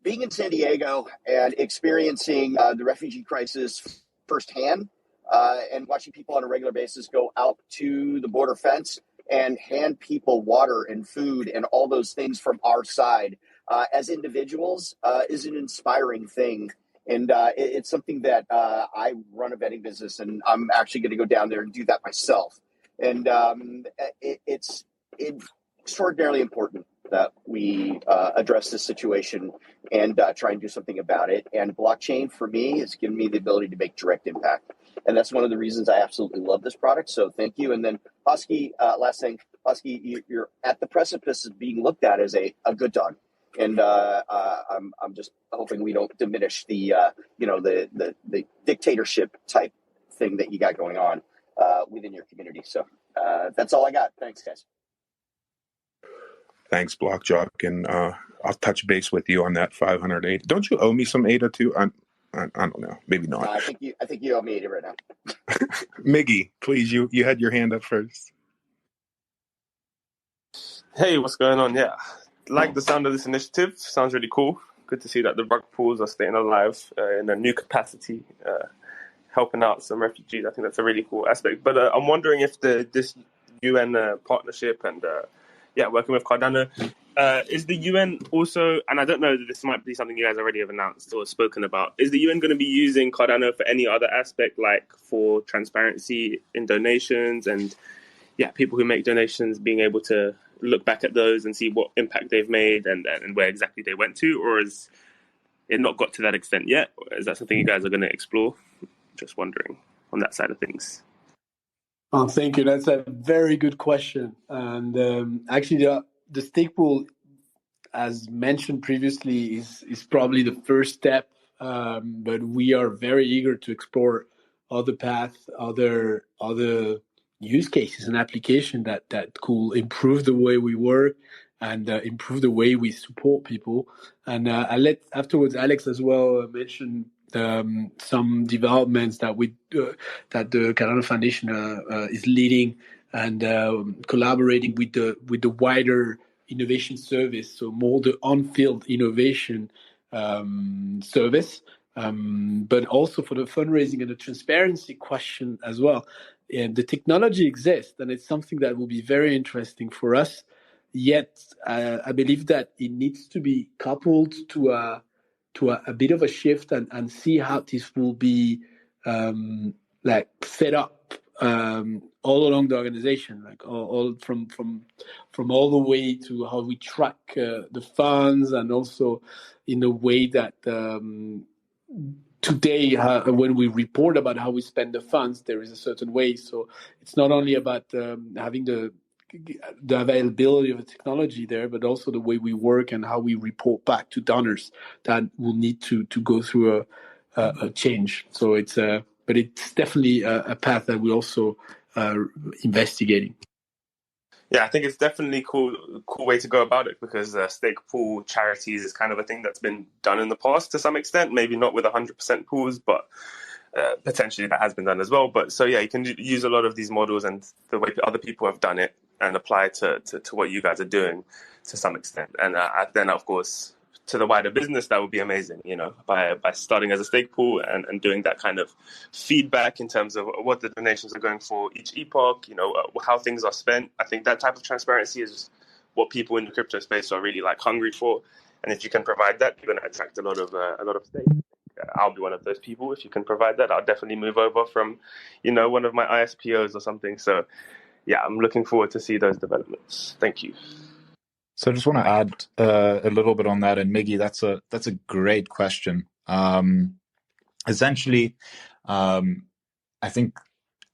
being in San Diego and experiencing the refugee crisis firsthand and watching people on a regular basis go out to the border fence and hand people water and food and all those things from our side as individuals is an inspiring thing. And it's something that I run a vetting business, and I'm actually going to go down there and do that myself. And it's extraordinarily important that we address this situation and try and do something about it. And blockchain, for me, has given me the ability to make direct impact. And that's one of the reasons I absolutely love this product. So thank you. And then Hosky, last thing, Hosky, you're at the precipice of being looked at as a good dog. And I'm just hoping we don't diminish the dictatorship type thing that you got going on within your community. So that's all I got. Thanks, guys. Thanks, Blockjock, and I'll touch base with you on that 500 ADA. Don't you owe me some ADA too? I don't know. Maybe not. No, I think you owe me ADA right now. Miggy, please, you had your hand up first. Hey, what's going on? Yeah, like the sound of this initiative. Sounds really cool. Good to see that the rug pools are staying alive in a new capacity, helping out some refugees. I think that's a really cool aspect. But I'm wondering if this UN partnership and working with Cardano, is the UN also, and I don't know, this might be something you guys already have announced or spoken about, is the UN going to be using Cardano for any other aspect, like for transparency in donations and people who make donations being able to look back at those and see what impact they've made and where exactly they went to, or is it not got to that extent yet? Is that something you guys are going to explore? Just wondering on that side of things. Oh, thank you. That's a very good question. And actually, the stake pool, as mentioned previously, is probably the first step. But we are very eager to explore other paths, other use cases and application that could improve the way we work and improve the way we support people. And I'll let afterwards Alex as well mention some developments that that the Cardano Foundation is leading and collaborating with the wider innovation service, so more the on-field innovation service, but also for the fundraising and the transparency question as well. And the technology exists, and it's something that will be very interesting for us. Yet, I believe that it needs to be coupled to a bit of a shift and see how this will be set up all along the organization, like all from all the way to how we track the funds, and also in a way that today when we report about how we spend the funds, there is a certain way. So it's not only about having the availability of the technology there, but also the way we work and how we report back to donors that will need to go through a change. So but it's definitely a path that we're also investigating. Yeah, I think it's definitely cool way to go about it, because stake pool charities is kind of a thing that's been done in the past to some extent, maybe not with 100% pools, but potentially that has been done as well. But so you can use a lot of these models and the way other people have done it and apply to what you guys are doing to some extent. And then, of course, to the wider business, that would be amazing, by starting as a stake pool and doing that kind of feedback in terms of what the donations are going for each epoch, how things are spent. I think that type of transparency is what people in the crypto space are really hungry for. And if you can provide that, you're going to attract a lot of stakes. I'll be one of those people. If you can provide that, I'll definitely move over from, one of my ISPOs or something. So yeah, I'm looking forward to see those developments. Thank you. So I just want to add a little bit on that, and Miggy, that's a great question. Essentially, I think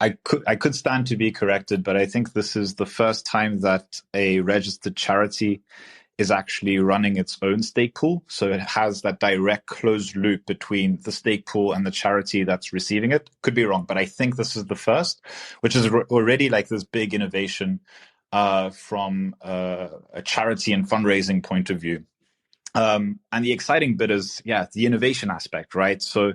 I could stand to be corrected, but I think this is the first time that a registered charity is actually running its own stake pool. So it has that direct closed loop between the stake pool and the charity that's receiving it. Could be wrong, but I think this is the first, which is already this big innovation from a charity and fundraising point of view. And the exciting bit is, the innovation aspect, right? So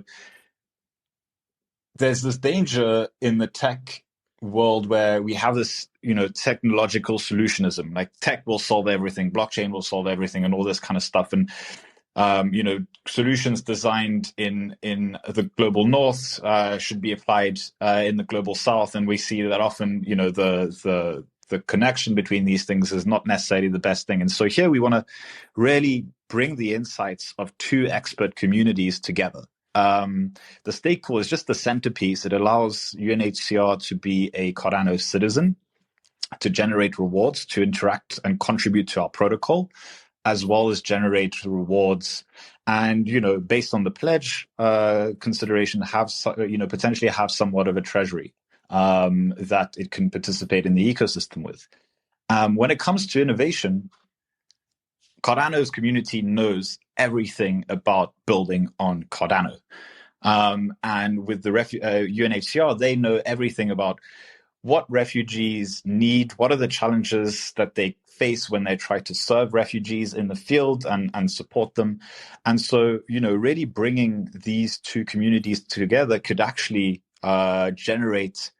there's this danger in the tech world where we have this, technological solutionism, like tech will solve everything, blockchain will solve everything, and all this kind of stuff. And solutions designed in the global north should be applied in the global south, and we see that often, the connection between these things is not necessarily the best thing. And so here we want to really bring the insights of two expert communities together. The stake pool is just the centerpiece. It allows UNHCR to be a Cardano citizen, to generate rewards, to interact and contribute to our protocol, as well as generate rewards and, based on the pledge consideration, potentially have somewhat of a treasury that it can participate in the ecosystem with. When it comes to innovation, Cardano's community knows everything about building on Cardano. And with the UNHCR, they know everything about what refugees need, what are the challenges that they face when they try to serve refugees in the field and support them. And so, really bringing these two communities together could actually generate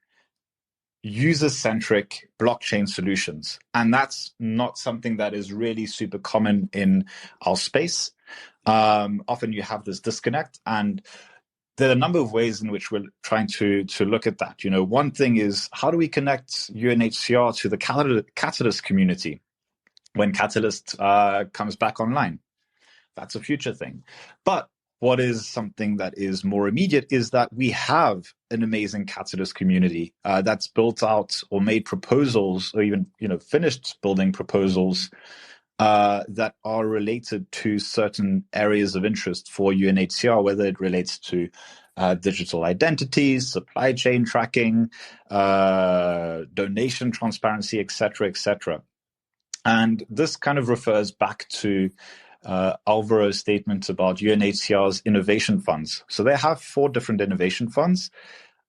user-centric blockchain solutions. And that's not something that is really super common in our space. Often you have this disconnect, and there are a number of ways in which we're trying to look at that. One thing is, how do we connect UNHCR to the Catalyst community when Catalyst comes back online? That's a future thing. But what is something that is more immediate is that we have an amazing Catalyst community that's built out or made proposals, or even finished building proposals that are related to certain areas of interest for UNHCR, whether it relates to digital identities, supply chain tracking, donation transparency, etc., etc. And this kind of refers back to Alvaro's statement about UNHCR's innovation funds. So they have 4 different innovation funds,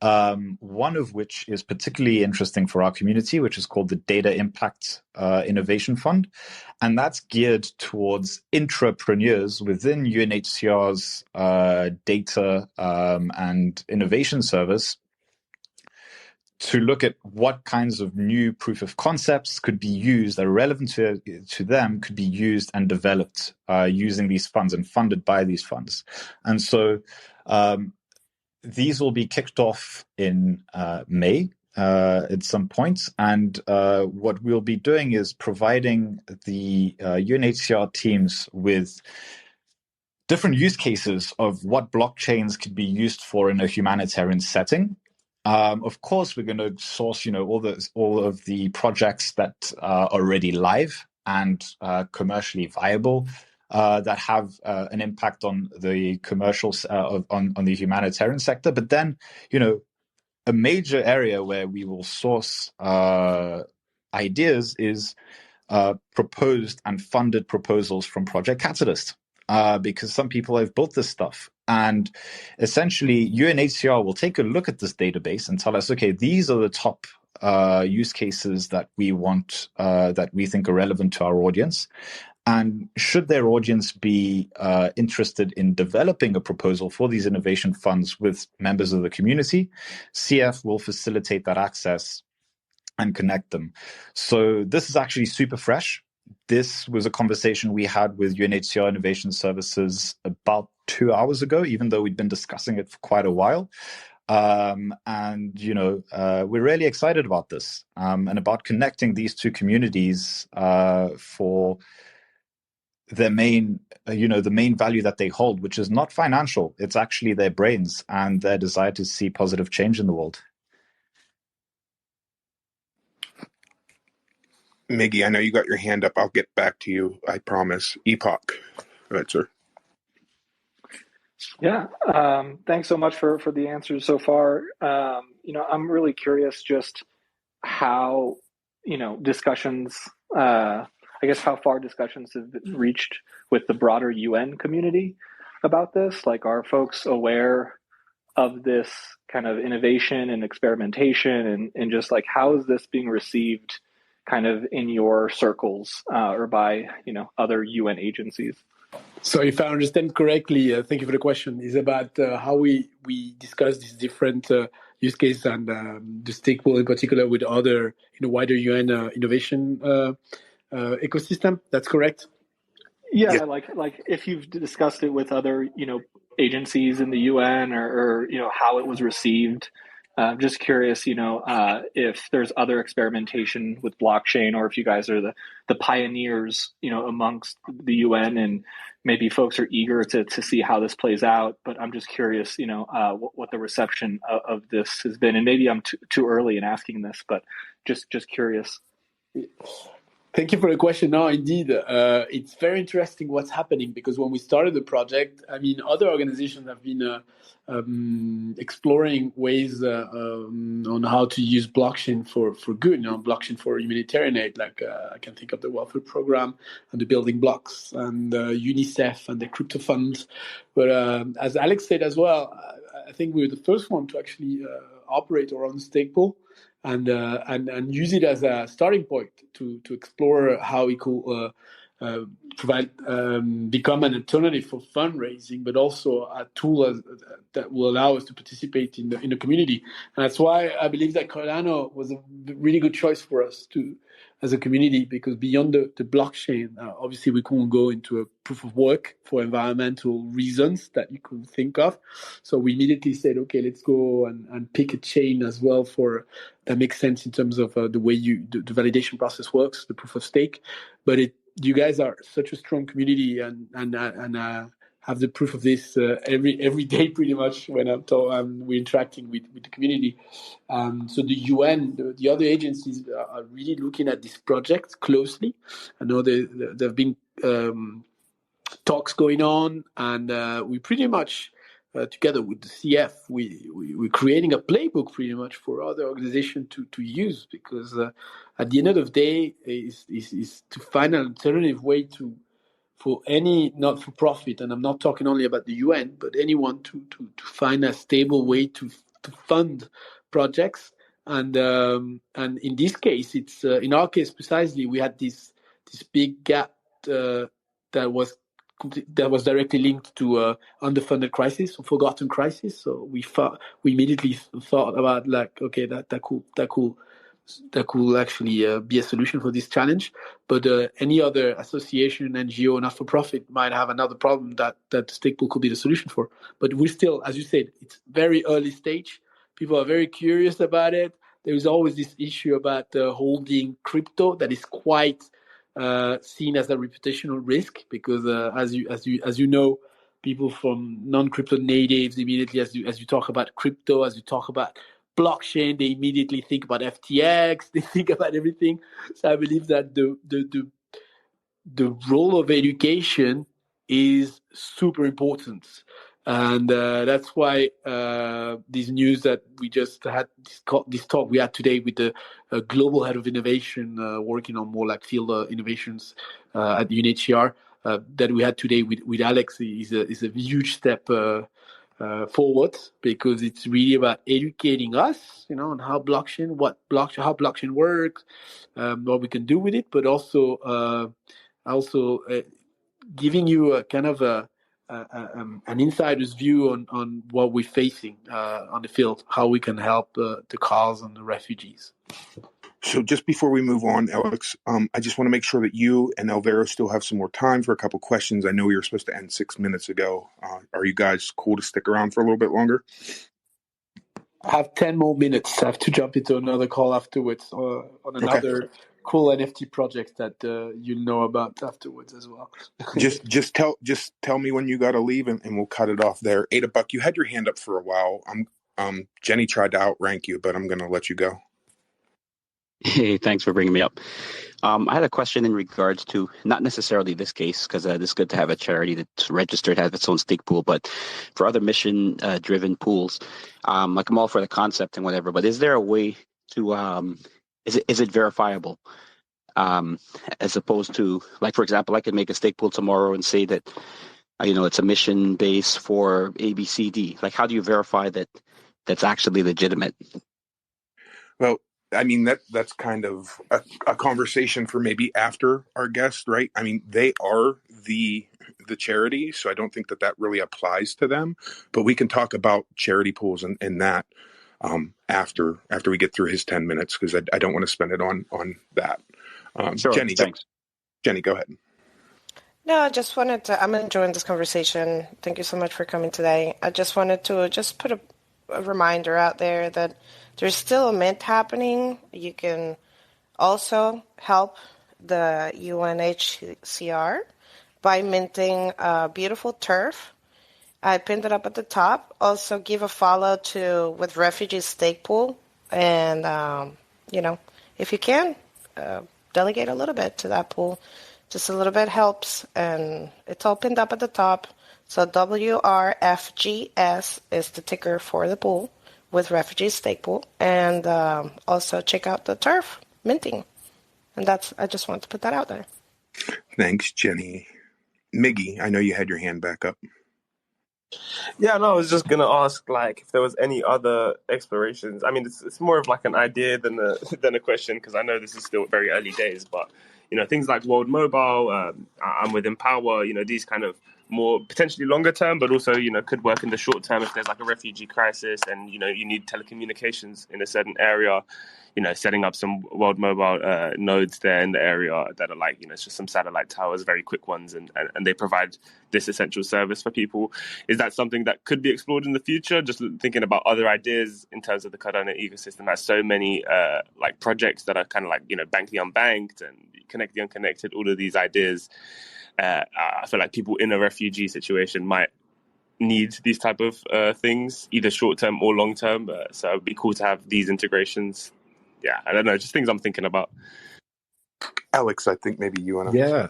one of which is particularly interesting for our community, which is called the Data Impact Innovation Fund. And that's geared towards intrapreneurs within UNHCR's data and innovation service, to look at what kinds of new proof of concepts could be used that are relevant to them, could be used and developed using these funds and funded by these funds. And so these will be kicked off in May at some point. And what we'll be doing is providing the UNHCR teams with different use cases of what blockchains could be used for in a humanitarian setting. Of course, we're going to source, all of the projects that are already live and commercially viable, that have an impact on the commercials, on the humanitarian sector. But then, a major area where we will source ideas is proposed and funded proposals from Project Catalyst, because some people have built this stuff. And essentially, UNHCR will take a look at this database and tell us, okay, these are the top use cases that we want, that we think are relevant to our audience. And should their audience be interested in developing a proposal for these innovation funds with members of the community, CF will facilitate that access and connect them. So this is actually super fresh. This was a conversation we had with UNHCR Innovation Services about 2 hours ago, even though we'd been discussing it for quite a while. And, we're really excited about this and about connecting these two communities for their main, the main value that they hold, which is not financial. It's actually their brains and their desire to see positive change in the world. Miggy, I know you got your hand up. I'll get back to you, I promise. Epoch. Go ahead, sir. Yeah, thanks so much for the answers so far. I'm really curious just how, discussions, I guess how far discussions have reached with the broader UN community about this. Like, are folks aware of this kind of innovation and experimentation and just like, how is this being received kind of in your circles or by, other UN agencies? So if I understand correctly, thank you for the question, is about how we discuss these different use cases and the stakeholder in particular with other, wider UN innovation ecosystem. That's correct? Yeah, like if you've discussed it with other, agencies in the UN or how it was received. Just curious, if there's other experimentation with blockchain or if you guys are the pioneers, amongst the UN and maybe folks are eager to see how this plays out. But I'm just curious, what the reception of this has been. And maybe I'm too early in asking this, but just curious. Thank you for the question. No, indeed, it's very interesting what's happening because when we started the project, other organizations have been exploring ways on how to use blockchain for good, blockchain for humanitarian aid. Like I can think of the welfare program and the building blocks and UNICEF and the crypto funds. But as Alex said as well, I think we were the first one to actually operate our own stake pool. And use it as a starting point to explore how we could provide become an alternative for fundraising, but also a tool that will allow us to participate in the community. And that's why I believe that Cardano was a really good choice for us as a community, because beyond the blockchain, obviously we couldn't go into a proof of work for environmental reasons that you could think of. So we immediately said, okay, let's go and pick a chain as well that makes sense in terms of the way the validation process works, the proof of stake. But you guys are such a strong community and have the proof of this every day pretty much when we're interacting with the community. So the UN, the other agencies are really looking at this project closely. I know there have been talks going on, and we pretty much together with the CF, we're creating a playbook pretty much for other organizations to use, because at the end of the day is to find an alternative way for any not-for-profit, and I'm not talking only about the UN, but anyone to find a stable way to fund projects. And in this case, it's in our case precisely, we had this big gap that was directly linked to underfunded crisis or forgotten crisis. So we immediately thought about like, okay, that could actually be a solution for this challenge. But any other association, NGO, not-for-profit might have another problem that the stake pool could be the solution for. But we're still, as you said, it's very early stage. People are very curious about it. There is always this issue about holding crypto that is quite seen as a reputational risk, because as you know, people from non-crypto natives immediately, as you talk about crypto, as you talk about blockchain, they immediately think about FTX, they think about everything. So I believe that the role of education is super important. And that's why this news that we just had, this talk we had today with the global head of innovation working on more like field innovations at UNHCR, that we had today with Alex is a huge step forward, because it's really about educating us, on how blockchain works, what we can do with it, but also giving you a kind of an insider's view on what we're facing on the field, how we can help the cause and the refugees. So just before we move on, Alex, I just want to make sure that you and Alvaro still have some more time for a couple questions. I know we were supposed to end 6 minutes ago. Are you guys cool to stick around for a little bit longer? I have 10 more minutes. I have to jump into another call afterwards on another cool NFT project that you'll know about afterwards as well. just tell me when you got to leave, and we'll cut it off there. Ada Buck, you had your hand up for a while. Jenny tried to outrank you, but I'm going to let you go. Hey, thanks for bringing me up. I had a question in regards to not necessarily this case, because it's good to have a charity that's registered, has its own stake pool, but for other mission-driven pools, like I'm all for the concept and whatever, but is there a way to, is it verifiable? As opposed to, like, for example, I could make a stake pool tomorrow and say that, it's a mission base for ABCD. Like, how do you verify that that's actually legitimate? Well, I mean, that's kind of a conversation for maybe after our guest, right? I mean, they are the charity, so I don't think that really applies to them. But we can talk about charity pools and that after we get through his 10 minutes, because I don't want to spend it on that. Sure, Jenny, thanks. Jenny, go ahead. No, I just wanted to, I'm enjoying this conversation. Thank you so much for coming today. I just wanted to just put a reminder out there that there's still a mint happening. You can also help the UNHCR by minting a beautiful turf. I pinned it up at the top. Also give a follow to with Refugee Stake Pool. And, if you can, delegate a little bit to that pool. Just a little bit helps. And it's all pinned up at the top. So WRFGS is the ticker for the pool with Refugee Stake Pool. And also check out the turf minting. And I just wanted to put that out there. Thanks, Jenny. Miggy, I know you had your hand back up. Yeah, no, I was just gonna ask, like, if there was any other explorations. I mean, it's more of like an idea than a question, because I know this is still very early days. But things like World Mobile, I'm with Empower. These kind of more potentially longer term, but also could work in the short term if there's like a refugee crisis and you need telecommunications in a certain area. Setting up some World Mobile nodes there in the area that are like, it's just some satellite towers, very quick ones, and they provide this essential service for people. Is that something that could be explored in the future? Just thinking about other ideas in terms of the Cardano ecosystem has so many like projects that are kind of like, bank the unbanked and connect the unconnected, all of these ideas. I feel like people in a refugee situation might need these type of things, either short term or long term. So it'd be cool to have these integrations. Yeah, I don't know, just things I'm thinking about. Alex, I think maybe you want to. Yeah,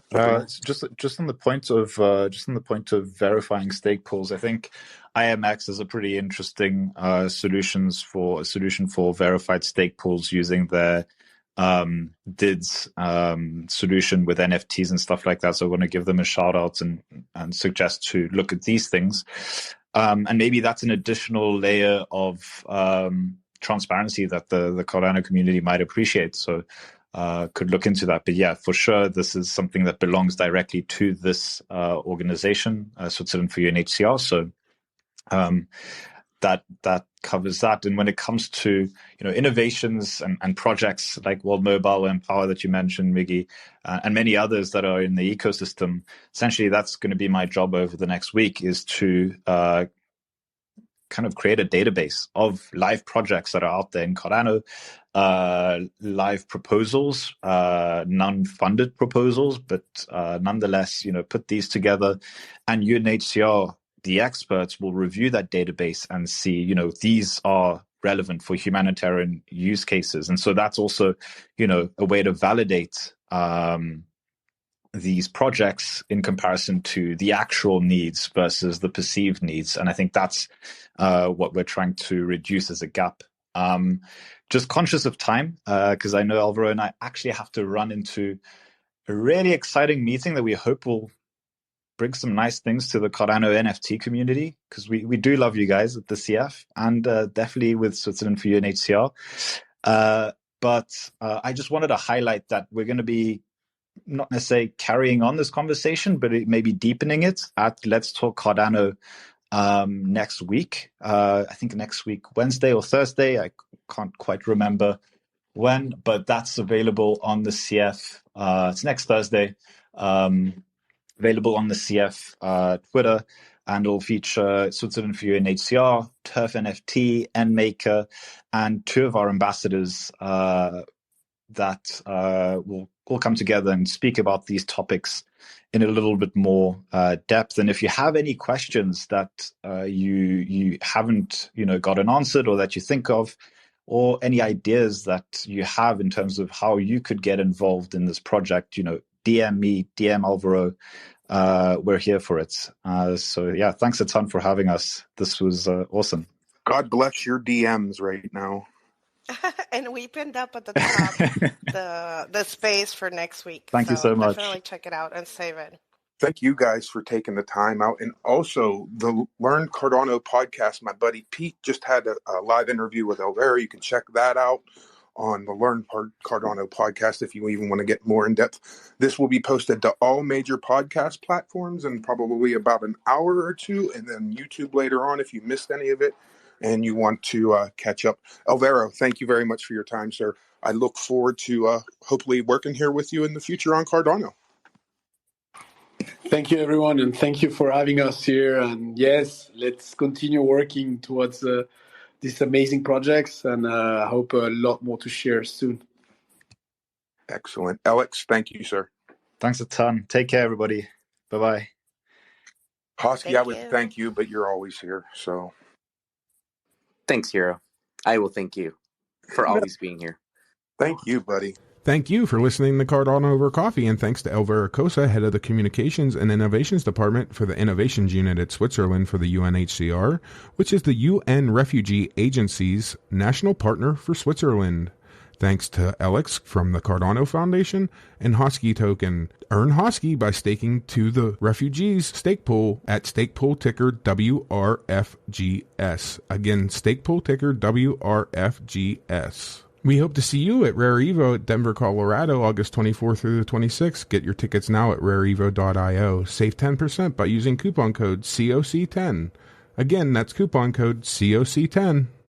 just on the point of verifying stake pools, I think IMX is a pretty interesting solution for verified stake pools using their DIDS solution with NFTs and stuff like that. So I want to give them a shout out and suggest to look at these things, and maybe that's an additional layer of transparency that the Cardano community might appreciate. So could look into that. But yeah, for sure, this is something that belongs directly to this organization, Switzerland for UNHCR. So that covers that. And when it comes to innovations and projects like World Mobile and Empower that you mentioned, Miggy, and many others that are in the ecosystem, essentially that's going to be my job over the next week, is to kind of create a database of live projects that are out there in Cardano, live proposals, non-funded proposals, but nonetheless, put these together, and UNHCR, the experts, will review that database and see, these are relevant for humanitarian use cases. And so that's also, a way to validate these projects in comparison to the actual needs versus the perceived needs. And I think that's what we're trying to reduce as a gap. Just conscious of time, because I know Alvaro and I actually have to run into a really exciting meeting that we hope will bring some nice things to the Cardano NFT community, because we do love you guys at the CF, and definitely with Switzerland for UNHCR. But I just wanted to highlight that we're going to be not necessarily carrying on this conversation, but it may be deepening it at Let's Talk Cardano next week. I think next week, Wednesday or Thursday. I can't quite remember when, but that's available on the CF. It's next Thursday. Available on the CF Twitter, and it'll feature Switzerland for UNHCR, Turf NFT, NMaker, and two of our ambassadors that will come together and speak about these topics in a little bit more depth. And if you have any questions that you haven't gotten answered, or that you think of, or any ideas that you have in terms of how you could get involved in this project, DM me, DM Alvaro. We're here for it. So yeah, thanks a ton for having us. This was awesome. God bless your DMs right now. And we pinned up at the top the space for next week. Thank you so much. Definitely check it out and save it. Thank you guys for taking the time out. And also the Learn Cardano podcast, my buddy Pete just had a live interview with Alvaro. You can check that out on the Learn Cardano podcast if you even want to get more in depth. This will be posted to all major podcast platforms in probably about an hour or two, and then YouTube later on if you missed any of it and you want to catch up. Alvaro, thank you very much for your time, sir. I look forward to hopefully working here with you in the future on Cardano. Thank you, everyone, and thank you for having us here. And yes, let's continue working towards these amazing projects, and I hope a lot more to share soon. Excellent. Alex, thank you, sir. Thanks a ton. Take care, everybody. Bye-bye. Hosky, I would thank you, but you're always here, so. Thanks, Hero. I will thank you for always being here. Thank you, buddy. Thank you for listening to Cardano Over Coffee, and thanks to Alvaro Cosi, head of the Communications and Innovations Department for the Innovations Unit at Switzerland for the UNHCR, which is the UN Refugee Agency's national partner for Switzerland. Thanks to Alex from the Cardano Foundation and Hosky Token. Earn Hosky by staking to the refugees stake pool at stake pool ticker WRFGS. Again, stake pool ticker WRFGS. We hope to see you at Rare Evo at Denver, Colorado, August 24th through the 26th. Get your tickets now at rareevo.io. Save 10% by using coupon code COC10. Again, that's coupon code COC10.